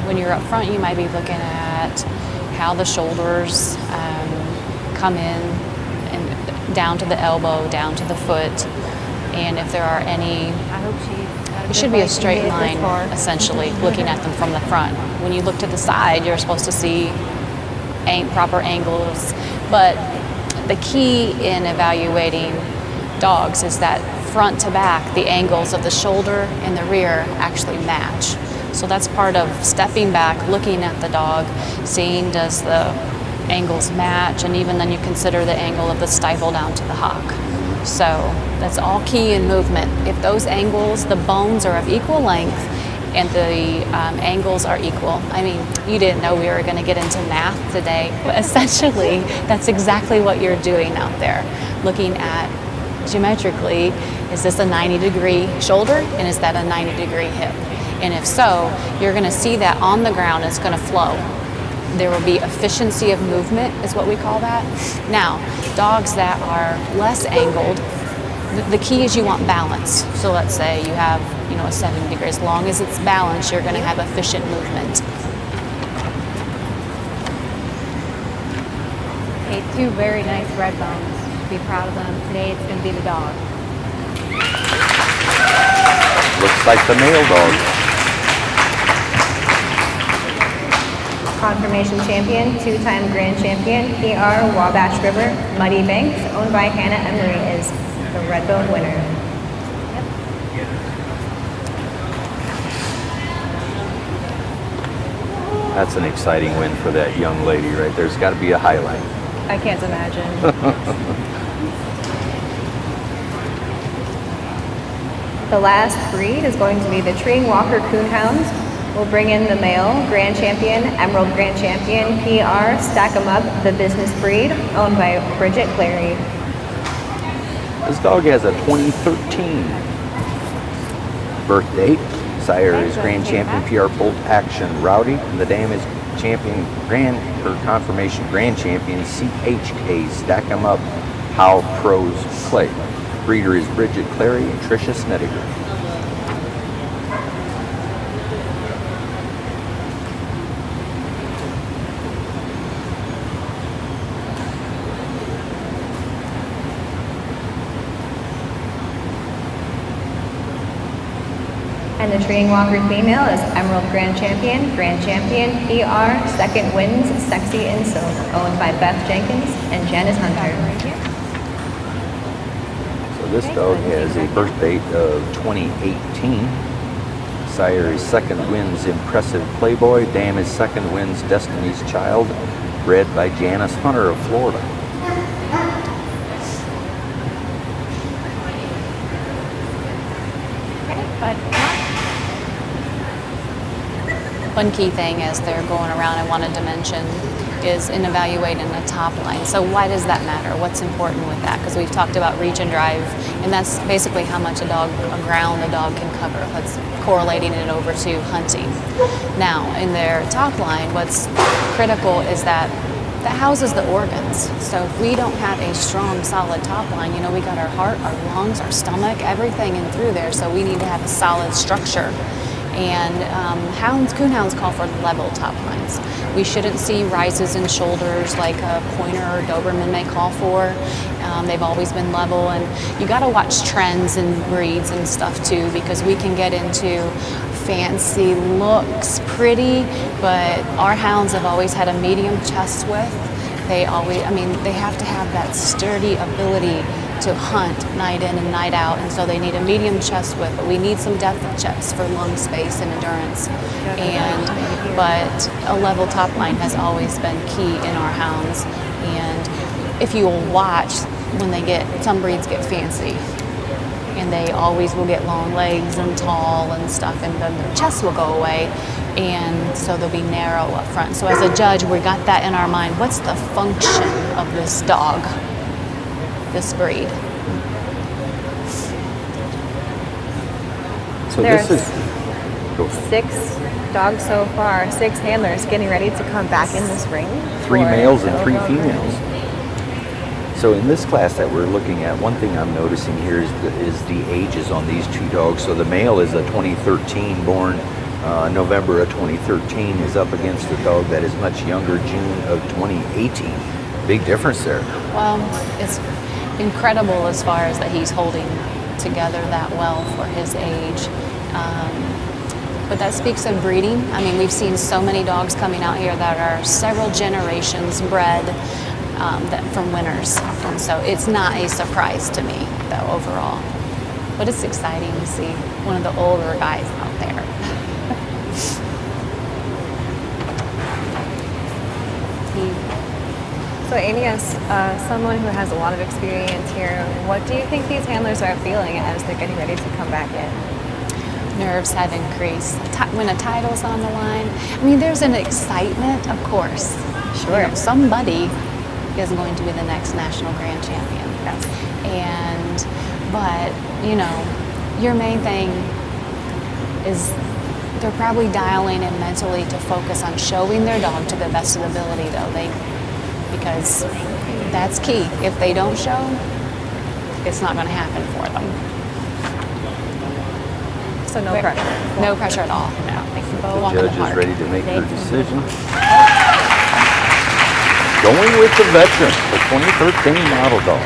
When you're up front, you might be looking at how the shoulders come in and down to the elbow, down to the foot, and if there are any, it should be a straight line, essentially, looking at them from the front. When you look to the side, you're supposed to see proper angles, but the key in evaluating dogs is that front to back, the angles of the shoulder and the rear actually match. So that's part of stepping back, looking at the dog, seeing does the angles match, and even then you consider the angle of the stifle down to the hock. So that's all key in movement. If those angles, the bones are of equal length and the angles are equal. I mean, you didn't know we were going to get into math today, but essentially that's exactly what you're doing out there. Looking at geometrically, is this a 90-degree shoulder and is that a 90-degree hip? And if so, you're going to see that on the ground it's going to flow. There will be efficiency of movement, is what we call that. Now, dogs that are less angled, the key is you want balance. So let's say you have, a 70 degree. As long as it's balanced, you're going to have efficient movement. Okay, two very nice red bones. Be proud of them. Today it's going to be the dog. Looks like the male dog. Conformation champion, two-time grand champion, PR Wabash River, Muddy Banks, owned by Hannah Emery, is the Redbone winner. That's an exciting win for that young lady right there. There's got to be a highlight. I can't imagine. The last breed is going to be the Treeing Walker Coonhounds. We'll bring in the male Grand Champion, Emerald Grand Champion, PR, Stack 'em Up, the business breed, owned by Bridget Clary. This dog has a 2013 birth date. Sire is Grand Champion PR Bolt Action Rowdy, and the dam is Champion Confirmation Grand Champion CHK Stack 'em Up How Pros Play. Breeder is Bridget Clary and Tricia Snediger. And the Treeing Walker female is Emerald Grand Champion, PR, Second Wins, Sexy and Silk, owned by Beth Jenkins and Janice Hunter. So this dog has a birth date of 2018. Sire is Second Wins Impressive Playboy. Dam is Second Wins Destiny's Child, bred by Janice Hunter of Florida. One key thing as they're going around I wanted to mention is in evaluating the top line. So why does that matter? What's important with that? Because we've talked about reach and drive, and that's basically how much ground a dog can cover. That's correlating it over to hunting. Now, in their top line, what's critical is that houses the organs. So if we don't have a strong, solid top line, we got our heart, our lungs, our stomach, everything in through there. So we need to have a solid structure. And coonhounds call for level top lines. We shouldn't see rises in shoulders like a pointer or Doberman may call for. They've always been level, and you got to watch trends and breeds and stuff too, because we can get into fancy looks, pretty, but our hounds have always had a medium chest width. They have to have that sturdy ability to hunt night in and night out, and so they need a medium chest width, but we need some depth of chest for lung space and endurance. But a level top line has always been key in our hounds. And if you will watch, when some breeds get fancy, and they always will get long legs and tall and stuff, and then their chest will go away, and so they'll be narrow up front. So as a judge, we got that in our mind. What's the function of this dog, this breed? So There's this is 6 dogs so far, 6 handlers getting ready to come back in this ring. 3 males and 3 females. So in this class that we're looking at, one thing I'm noticing here is the ages on these 2 dogs. So the male is a 2013 born, November of 2013 is up against a dog that is much younger, June of 2018. Big difference there. Well, it's incredible as far as that he's holding together that well for his age. But that speaks of breeding. I mean, we've seen so many dogs coming out here that are several generations bred from winners. And so it's not a surprise to me, though, overall. But it's exciting to see one of the older guys out there. So Amy, as someone who has a lot of experience here, what do you think these handlers are feeling as they're getting ready to come back in? Nerves have increased. When a title's on the line, I mean, there's an excitement, of course. Sure. Somebody is going to be the next national grand champion. Yes. But your main thing is they're probably dialing in mentally to focus on showing their dog to the best of the ability, though. Because that's key. If they don't show, it's not going to happen for them. So no pressure? No pressure at all. No. The judge is ready to make her decision. Going with the veteran, the 2013 model dog.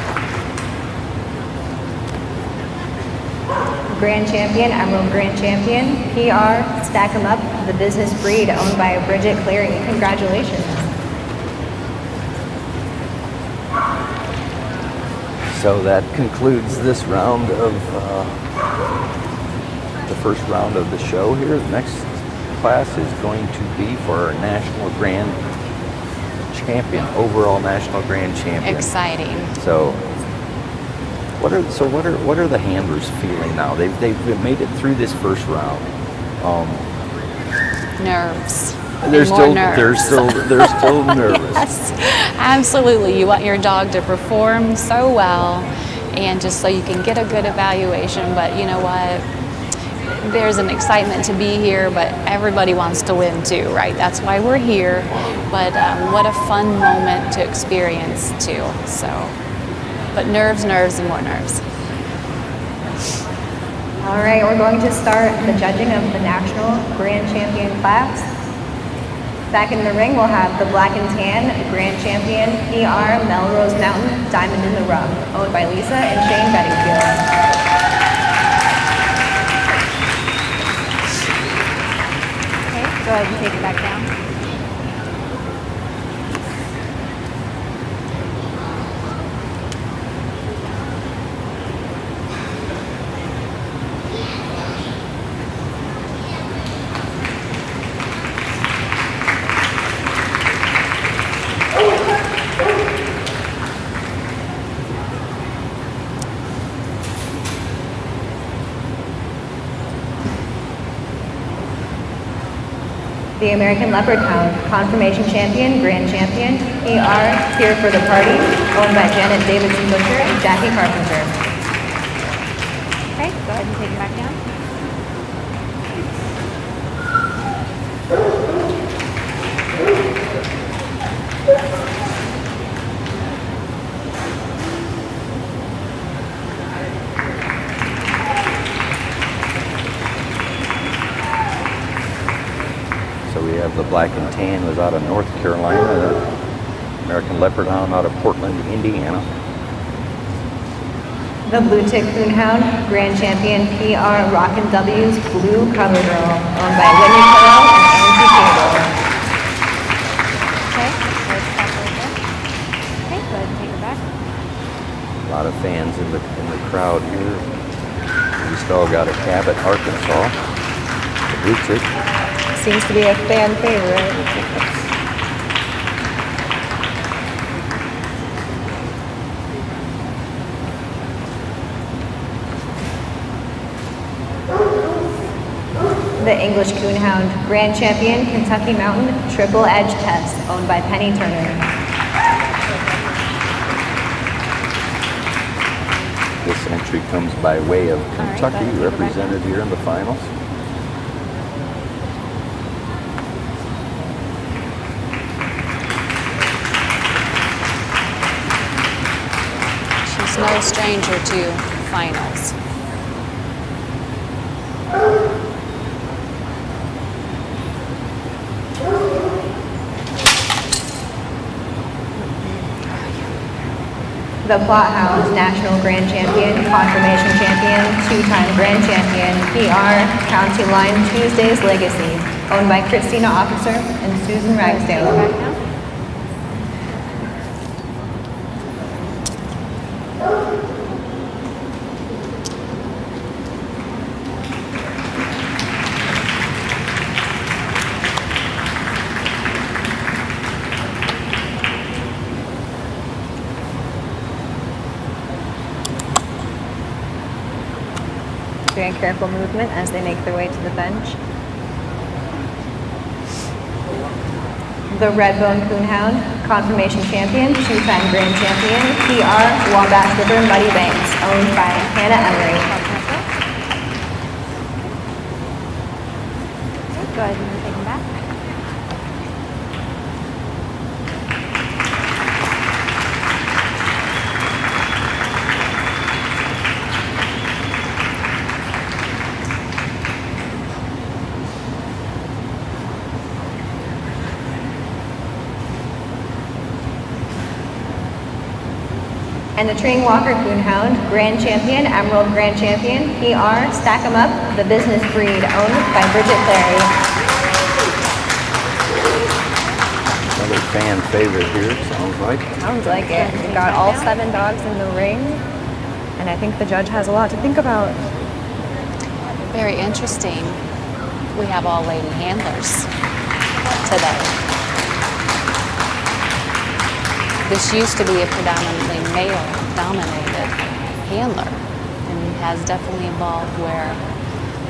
Grand Champion, Emerald Grand Champion, PR, Stack 'em Up, the business breed owned by Bridget Cleary. Congratulations. So that concludes this round of the first round of the show here. The next class is going to be for our National Grand Champion, overall National Grand Champion. Exciting. So what are the handlers feeling now? They've made it through this first round. Nerves. They're More still nerves. they're still nervous. Yes, absolutely. You want your dog to perform so well, and just so you can get a good evaluation. But you know what? There's an excitement to be here, but everybody wants to win too, right? That's why we're here. But what a fun moment to experience too. So, but nerves, and more nerves. All right, we're going to start the judging of the National Grand Champion class. Back in the ring, we'll have the Black and Tan Grand Champion, PR, Melrose Mountain, Diamond in the Rough, owned by Lisa and Shane Bedingfield. Go ahead and take it back down. The American Leopard Hound, Conformation Champion, Grand Champion, PR, Here for the Party, owned by Janet Davidson Butcher and Jackie Carpenter. Okay, go ahead and take it back down. The Black and Tan was out of North Carolina, the American Leopard Hound out of Portland, Indiana. The Blue Tick Coonhound, Grand Champion, PR, Rockin' W's Blue Cover Girl, owned by Whitney Carroll and Nancy Cable. Okay, let's stop right there. Okay, go ahead and take it back. A lot of fans in the crowd here. We still got a Cabot, Arkansas, the Blue Tick. Seems to be a fan favorite. The English Coonhound, Grand Champion, Kentucky Mountain, Triple Edge Test, owned by Penny Turner. This entry comes by way of Kentucky, represented here in the finals. No stranger to finals. The Plot Hounds, National Grand Champion, Confirmation Champion, two-time Grand Champion, PR, County Line Tuesdays Legacy, owned by Christina Officer and Susan Ragsdale. Very careful movement as they make their way to the bench. The Redbone Coonhound, Confirmation Champion, two-time Grand Champion, PR, Wabash River Muddy Banks, owned by Hannah Emery. Go ahead and take them back. And the Train Walker Coonhound, Grand Champion, Emerald Grand Champion, PR, Stack 'em Up, the business breed, owned by Bridget Clary. Another fan favorite here, sounds like. Sounds like it. We got all 7 dogs in the ring, and I think the judge has a lot to think about. Very interesting. We have all lady handlers today. This used to be a predominantly male-dominated handler and has definitely evolved where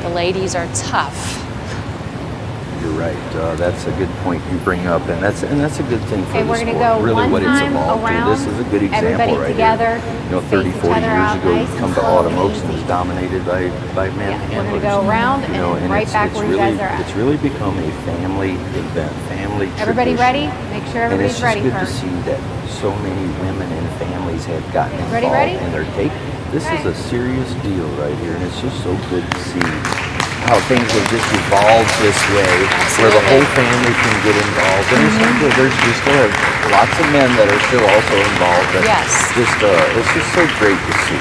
the ladies are tough. You're right. That's a good point you bring up, and that's a good thing for Okay, the we're sport. gonna go really, one what it's time evolved to. around, This is a good example everybody right together, here. You know, 30, face 40 each other years out ago, you nice come and to slow Autumn and Oaks and easy. it's dominated by men Yeah, we're handlers. gonna go around You know, and right it's, back it's where really, you guys are at. It's really become a family event, family Everybody tradition. ready? Make sure And everybody's it's just ready good to first. see that so many women and families have gotten Everybody involved ready? and they're taking. This is a serious deal right here, and it's just so good to see how things have just evolved this way, where the whole family can get involved. And it's not good. We still have lots of men that are still also involved. But Yes. it's just so great to see.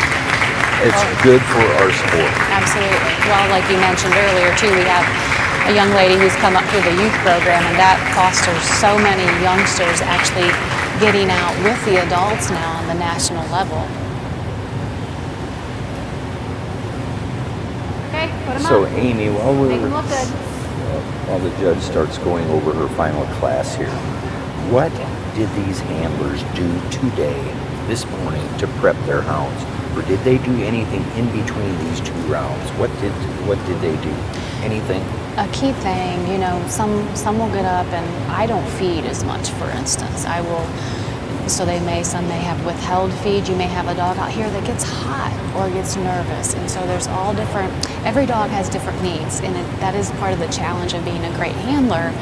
It's good for our sport. Absolutely. Well, like you mentioned earlier too, we have a young lady who's come up through the youth program, and that fosters so many youngsters actually getting out with the adults now on the national level. Okay, put 'em So up. Amy, Make 'em look good. while the judge starts going over her final class here, what did these handlers do today, this morning, to prep their hounds? Or did they do anything in between these 2 rounds? What did they do? Anything? A key thing, you know, some will get up and I don't feed as much, for instance. I will, so some may have withheld feed. You may have a dog out here that gets hot or gets nervous. And so there's all different, every dog has different needs. And that is part of the challenge of being a great handler,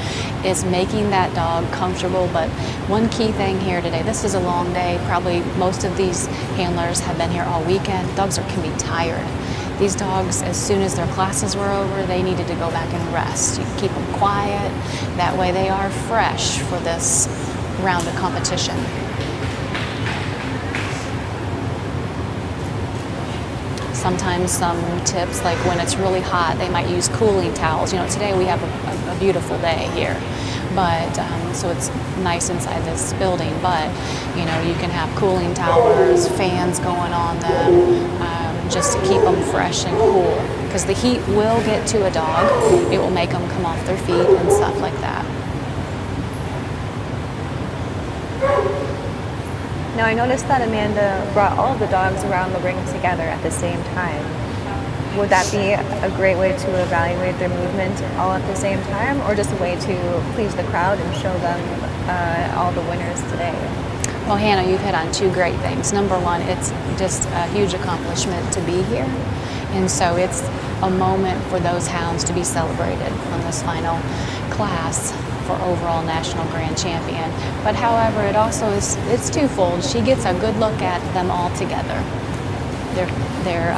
is making that dog comfortable. But one key thing here today, this is a long day. Probably most of these handlers have been here all weekend. Dogs can be tired. These dogs, as soon as their classes were over, they needed to go back and rest. You keep them quiet. That way they are fresh for this round of competition. Sometimes some tips, like when it's really hot, they might use cooling towels. You know, today we have a beautiful day here, but so it's nice inside this building, but you know, you can have cooling towers, fans going on them, just to keep them fresh and cool, because the heat will get to a dog. It will make them come off their feet and stuff like that. Now I noticed that Amanda brought all of the dogs around the ring together at the same time. Would that be a great way to evaluate their movement all at the same time, or just a way to please the crowd and show them all the winners today? Well, Hannah, you've hit on 2 great things. Number one, it's just a huge accomplishment to be here. And so it's a moment for those hounds to be celebrated from this final class for overall national grand champion. But however, it also is, it's twofold. She gets a good look at them all together. Their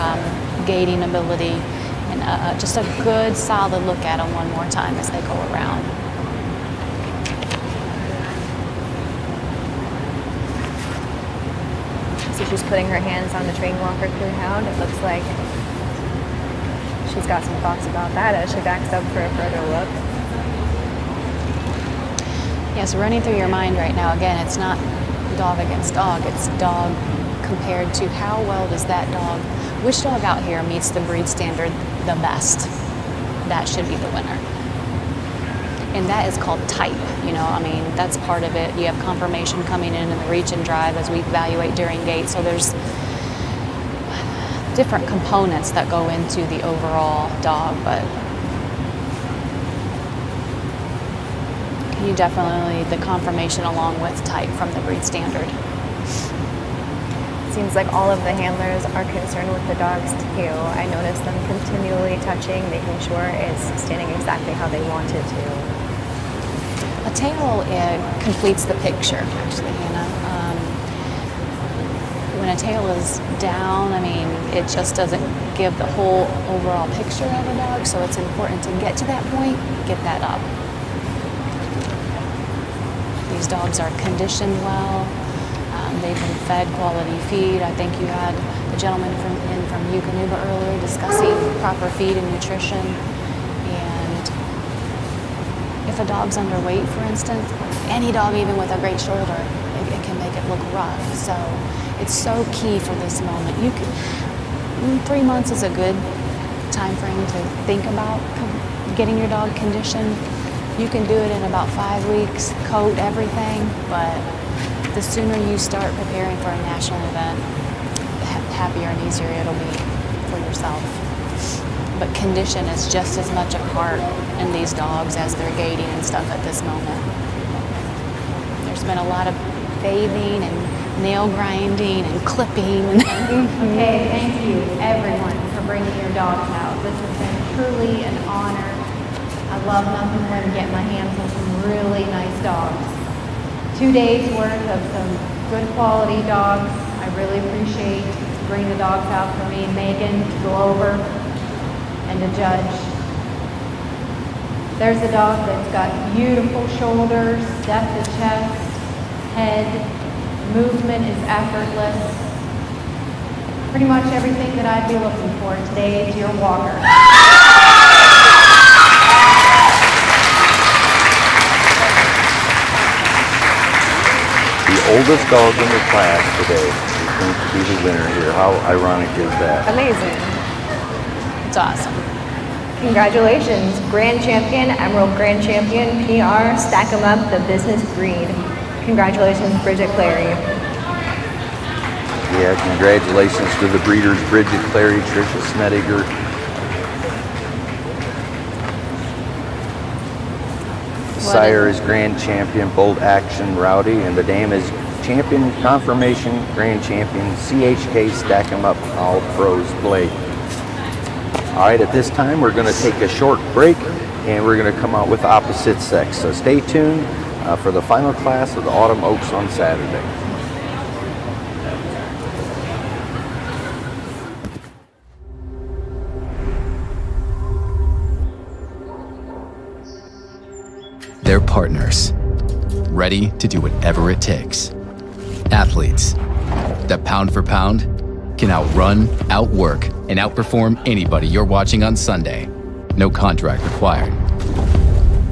gaiting ability, and just a good solid look at them one more time as they go around. So she's putting her hands on the Train Walker Coonhound. It looks like she's got some thoughts about that as she backs up for a further look. Yes, running through your mind right now, again, it's not dog against dog, it's dog compared to how well does that dog, which dog out here meets the breed standard the best. That should be the winner. And that is called type, you know, I mean, that's part of it. You have conformation coming in and the reach and drive as we evaluate during gait, so there's different components that go into the overall dog, but you definitely, the conformation along with type from the breed standard. Seems like all of the handlers are concerned with the dogs too. I notice them continually touching, making sure it's standing exactly how they want it to. A tail completes the picture, actually, Hannah. When a tail is down, I mean, it just doesn't give the whole overall picture of a dog, so it's important to get to that point, get that up. These dogs are conditioned well. they've been fed quality feed. I think you had the gentleman from UKC earlier discussing proper feed and nutrition. And if a dog's underweight, for instance, any dog, even with a great shoulder, it can make it look rough. So it's so key for this moment. 3 months is a good time frame to think about getting your dog conditioned. You can do it in about 5 weeks, coat everything, but the sooner you start preparing for a national event, the happier and easier it'll be for yourself. But condition is just as much a part in these dogs as their gaiting and stuff at this moment. There's been a lot of bathing and nail grinding and clipping. Okay, thank you everyone for bringing your dogs out. This has been truly an honor. I love nothing more than getting my hands on some really nice dogs. 2 days worth of some good quality dogs. I really appreciate you bringing the dogs out for me and Megan to go over and to judge. There's a dog that's got beautiful shoulders, depth of chest, head, movement is effortless. Pretty much everything that I'd be looking for. Today is your walker. The oldest dog in the class today is going to be the winner here. How ironic is that? Amazing. It's awesome. Congratulations, Grand Champion, Emerald Grand Champion, PR, Stack 'em Up, the business breed. Congratulations, Bridget Clary. Yeah, congratulations to the breeders, Bridget Clary, Tricia Snediger. The sire is Grand Champion, Bold Action, Rowdy, and the dame is Champion, Conformation, Grand Champion, CHK, Stack 'em Up, All Pros, Blake. All right, at this time, we're going to take a short break, and we're going to come out with opposite sex. So stay tuned for the final class of the Autumn Oaks on Saturday. They're partners, ready to do whatever it takes. Athletes that pound for pound can outrun, outwork, and outperform anybody you're watching on Sunday. No contract required.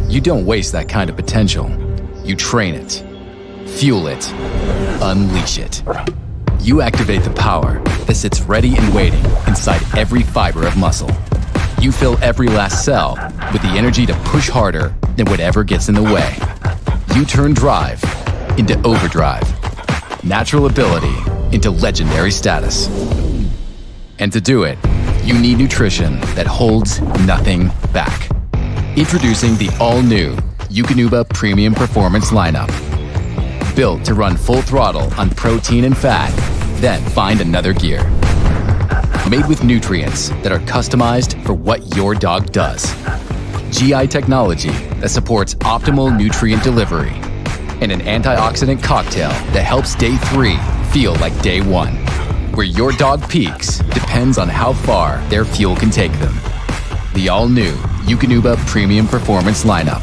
You don't waste that kind of potential. You train it, fuel it, unleash it. You activate the power that sits ready and waiting inside every fiber of muscle. You fill every last cell with the energy to push harder than whatever gets in the way. You turn drive into overdrive, natural ability into legendary status. And to do it, you need nutrition that holds nothing back. Introducing the all-new UKC Premium Performance lineup. Built to run full throttle on protein and fat, then find another gear. Made with nutrients that are customized for what your dog does. GI technology that supports optimal nutrient delivery. And an antioxidant cocktail that helps day 3 feel like day 1. Where your dog peaks depends on how far their fuel can take them. The all-new UKC Premium Performance lineup.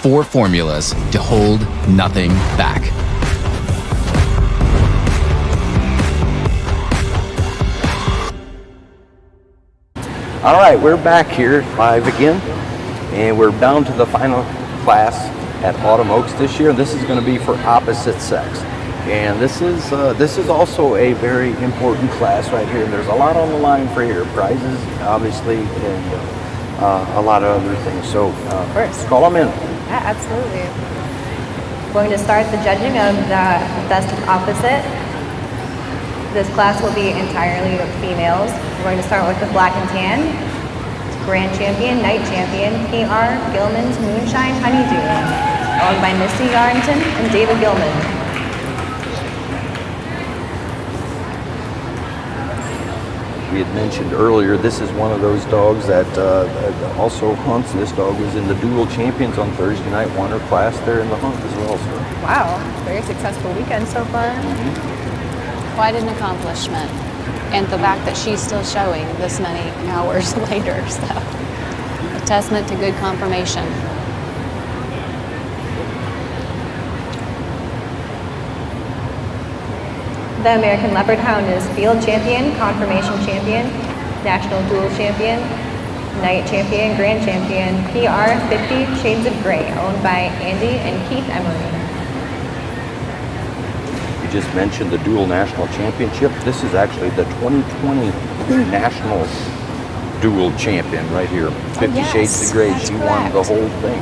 4 formulas to hold nothing back. All right, we're back here live again, and we're down to the final class at Autumn Oaks this year. This is going to be for opposite sex, and this is also a very important class right here. There's a lot on the line for here, prizes, obviously, and a lot of other things. So, of course, call them in. Yeah, absolutely. Going to start the judging of the best of opposite. This class will be entirely of females. We're going to start with the black and tan. Grand Champion, Night Champion, PR, Gilman's Moonshine Honeydew, followed by Misty Yarrington and David Gilman. We had mentioned earlier, this is one of those dogs that also hunts. This dog was in the dual champions on Thursday night, won her class there in the hunt as well. So. Wow, very successful weekend so far. Quite an accomplishment. And the fact that she's still showing this many hours later, so a testament to good conformation. The American Leopard Hound is field champion, conformation champion, national dual champion, nite champion, grand champion, PR 50 Shades of Gray, owned by Andy and Keith Emery. You just mentioned the dual national championship. This is actually the 2020 national dual champion right here. 50 Shades of Gray. She won the whole thing.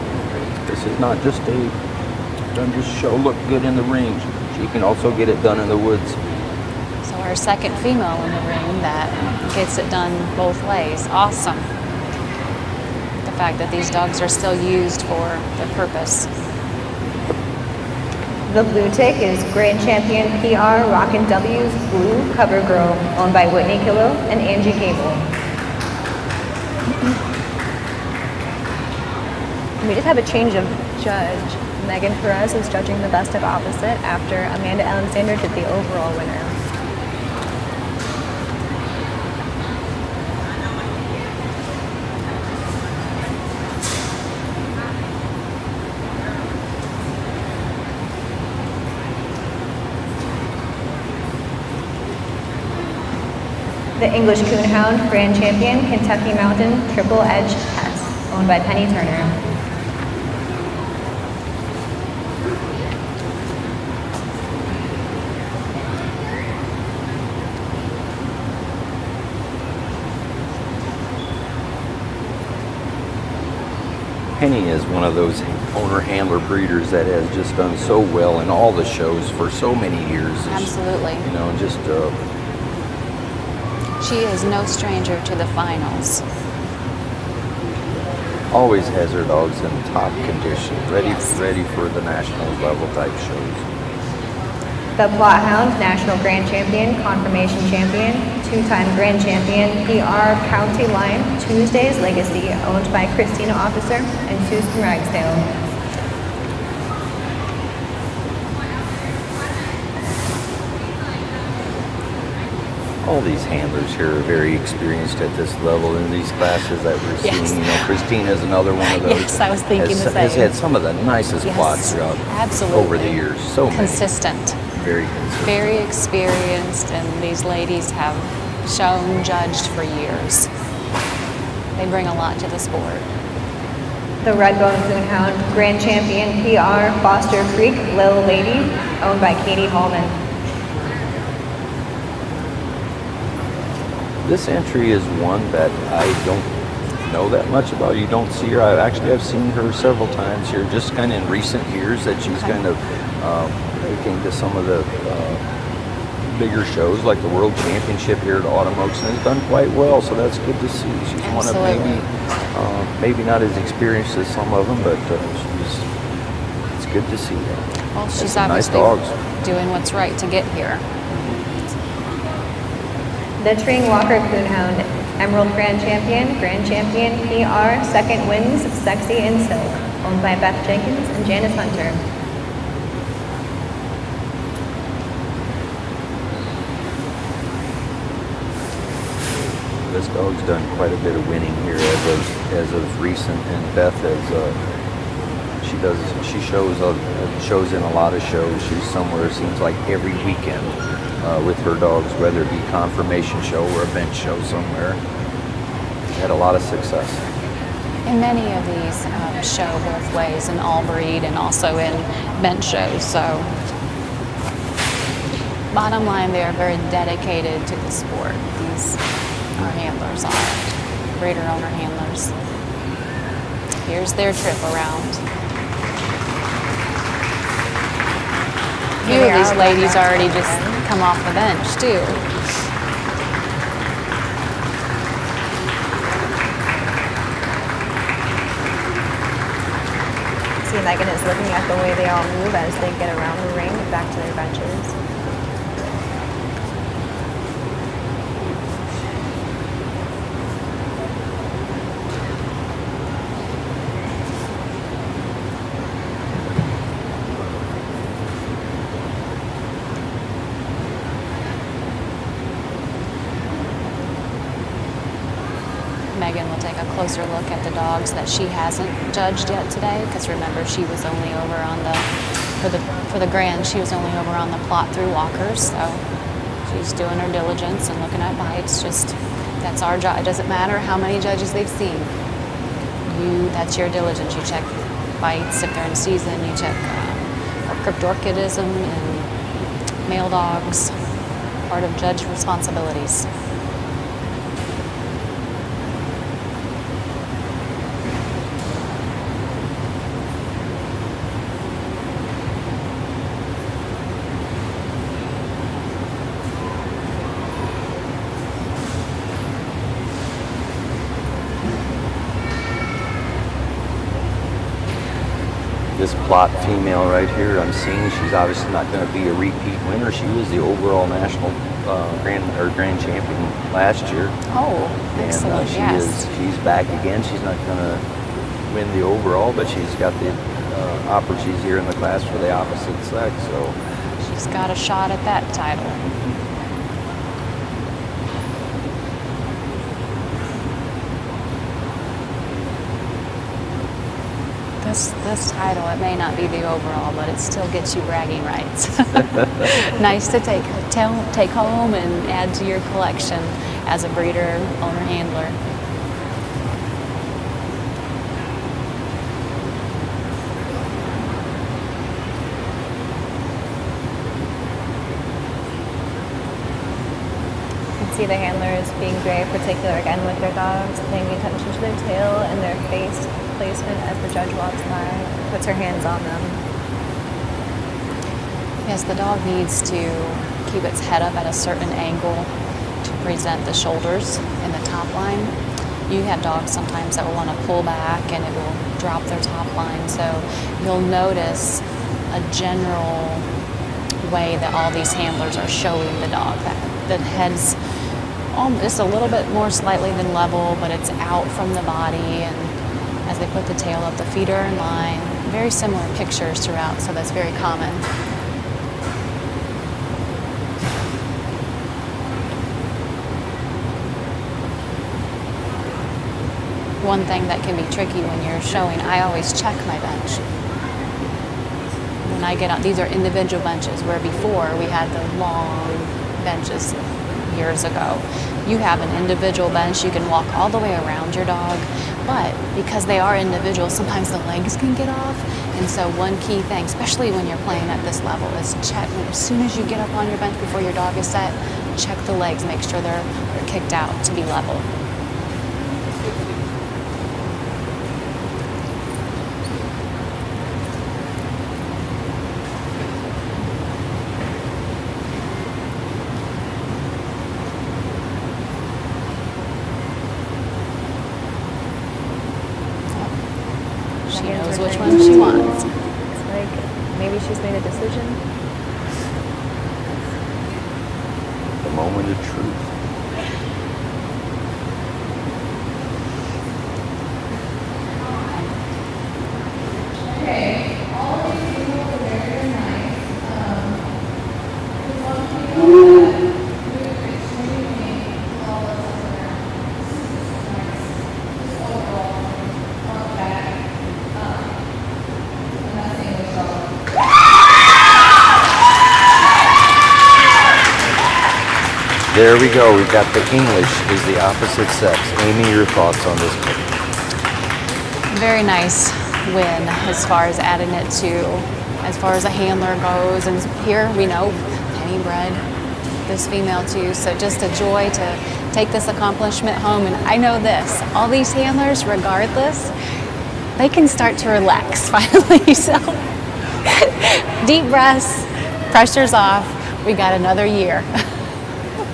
This is not just doesn't just show look good in the ring. She can also get it done in the woods. So our second female in the ring that gets it done both ways. Awesome. The fact that these dogs are still used for the purpose. The blue tick is grand champion PR Rockin' W's Blue Cover Girl, owned by Whitney Killow and Angie Gable. We did have a change of judge. Megan Perez is judging the best of opposite after Amanda Alexander did the overall winner. The English Coonhound Grand Champion Kentucky Mountain Triple Edge Test, owned by Penny Turner. Penny is one of those owner-handler breeders that has just done so well in all the shows for so many years. Absolutely. You know, just she is no stranger to the finals. Always has her dogs in top condition, ready for the national level type shows. The Plot Hound National Grand Champion, Conformation Champion, two-time Grand Champion, PR County Line, Tuesday's Legacy, owned by Christina Officer and Susan Ragsdale. All these handlers here are very experienced at this level in these classes that we're seeing. You know, Christina is another one of those. Yes, I was thinking the same. Has had some of the nicest plots throughout over the years. So consistent. Many. Very consistent. Very experienced, and these ladies have shown, judged for years. They bring a lot to the sport. The Redbone Coonhound Grand Champion, PR Foster Creek Lil Lady, owned by Katie Hallman. This entry is one that I don't know that much about. You don't see her. I've seen her several times here, just kind of in recent years that she's kind of making to some of the bigger shows like the World Championship here at Autumn Oaks, and has done quite well. So that's good to see. She's one of maybe not as experienced as some of them, but it's good to see that. Well, she's nice obviously dogs. doing what's right to get here. The Tring Walker Coonhound, Emerald Grand Champion, PR, Second Winds, Sexy and Silk, owned by Beth Jenkins and Janice Hunter. This dog's done quite a bit of winning here as of recent, and Beth she shows in a lot of shows. She's somewhere, it seems like every weekend with her dogs, whether it be conformation show or a bench show somewhere. Had a lot of success. And many of these show both ways, in all breed and also in bench shows. So bottom line, they are very dedicated to the sport. These our handlers are breeder owner handlers. Here's their trip around. A few of these ladies already just come off the bench too. See, Megan is looking at the way they all move as they get around the ring and back to their benches. Megan will take a closer look at the dogs that she hasn't judged yet today, because remember, she was only over on for the grand, she was only over on the plot through walkers, so She's doing her diligence and looking at bites. Just that's our job. It doesn't matter how many judges they've seen. That's your diligence. You check bites if they're in season. You check for cryptorchidism and male dogs. Part of judge responsibilities. This plot female right here, I'm seeing she's obviously not going to be a repeat winner. She was the overall national grand champion last year. Oh, excellent! And she's back again. She's not going to win the overall, but she's got the opportunities here in the class for the opposite sex. So she's got a shot at that title. This title, it may not be the overall, but it still gets you bragging rights. Nice to take home and add to your collection as a breeder, owner, handler. You can see the handlers being very particular again with their dogs, paying attention to their tail and their face placement as the judge walks by, puts her hands on them. Yes, the dog needs to keep its head up at a certain angle to present the shoulders and the top line. You have dogs sometimes that will want to pull back and it will drop their top line. So you'll notice a general way that all these handlers are showing the dog that the head's just a little bit more slightly than level, but it's out from the body, and as they put the tail up, the feet are in line. Very similar pictures throughout, so that's very common. One thing that can be tricky when you're showing, I always check my bench. When I get out, these are individual benches, where before we had the long benches years ago. You have an individual bench, you can walk all the way around your dog, but because they are individual, sometimes the legs can get off. And so one key thing, especially when you're playing at this level, is check, as soon as you get up on your bench before your dog is set, check the legs, make sure they're kicked out to be level. She knows which one she wants. It's like maybe she's made a decision. the moment of truth. There we go. We've got the English is the opposite sex. Amy, your thoughts on this one? Very nice win as far as adding it to, as far as a handler goes. And here we know Penny bred this female too. So just a joy to take this accomplishment home. And I know this, all these handlers, regardless, they can start to relax finally. So deep breaths, pressure's off. We got another year.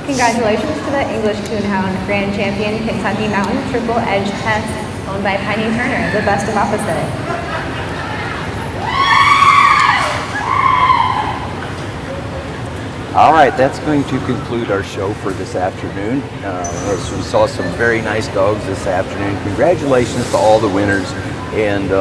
Congratulations to the English Coonhound Grand Champion Kentucky Mountain Triple Edge Test, owned by Penny Turner, the best of opposite. All right, that's going to conclude our show for this afternoon. As we saw some very nice dogs this afternoon. Congratulations to all the winners, and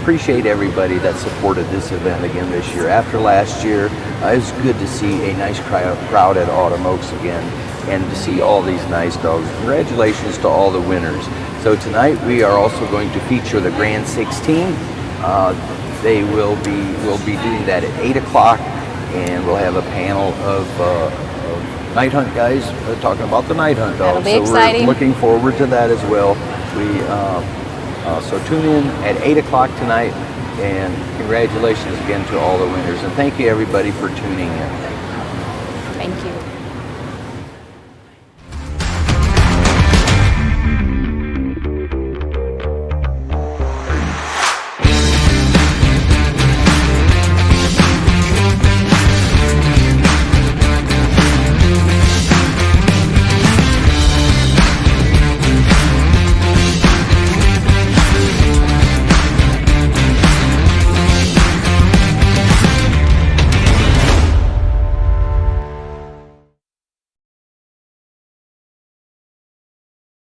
appreciate everybody that supported this event again this year. After last year, it was good to see a nice crowd at Autumn Oaks again, and to see all these nice dogs. Congratulations to all the winners. So tonight we are also going to feature the Grand 16. We'll be doing that at 8 o'clock, and we'll have a panel of night hunt guys talking about the night hunt dogs. That'll be so exciting. We're looking forward to that as well. So tune in at 8 o'clock tonight, and congratulations again to all the winners. And thank you everybody for tuning in.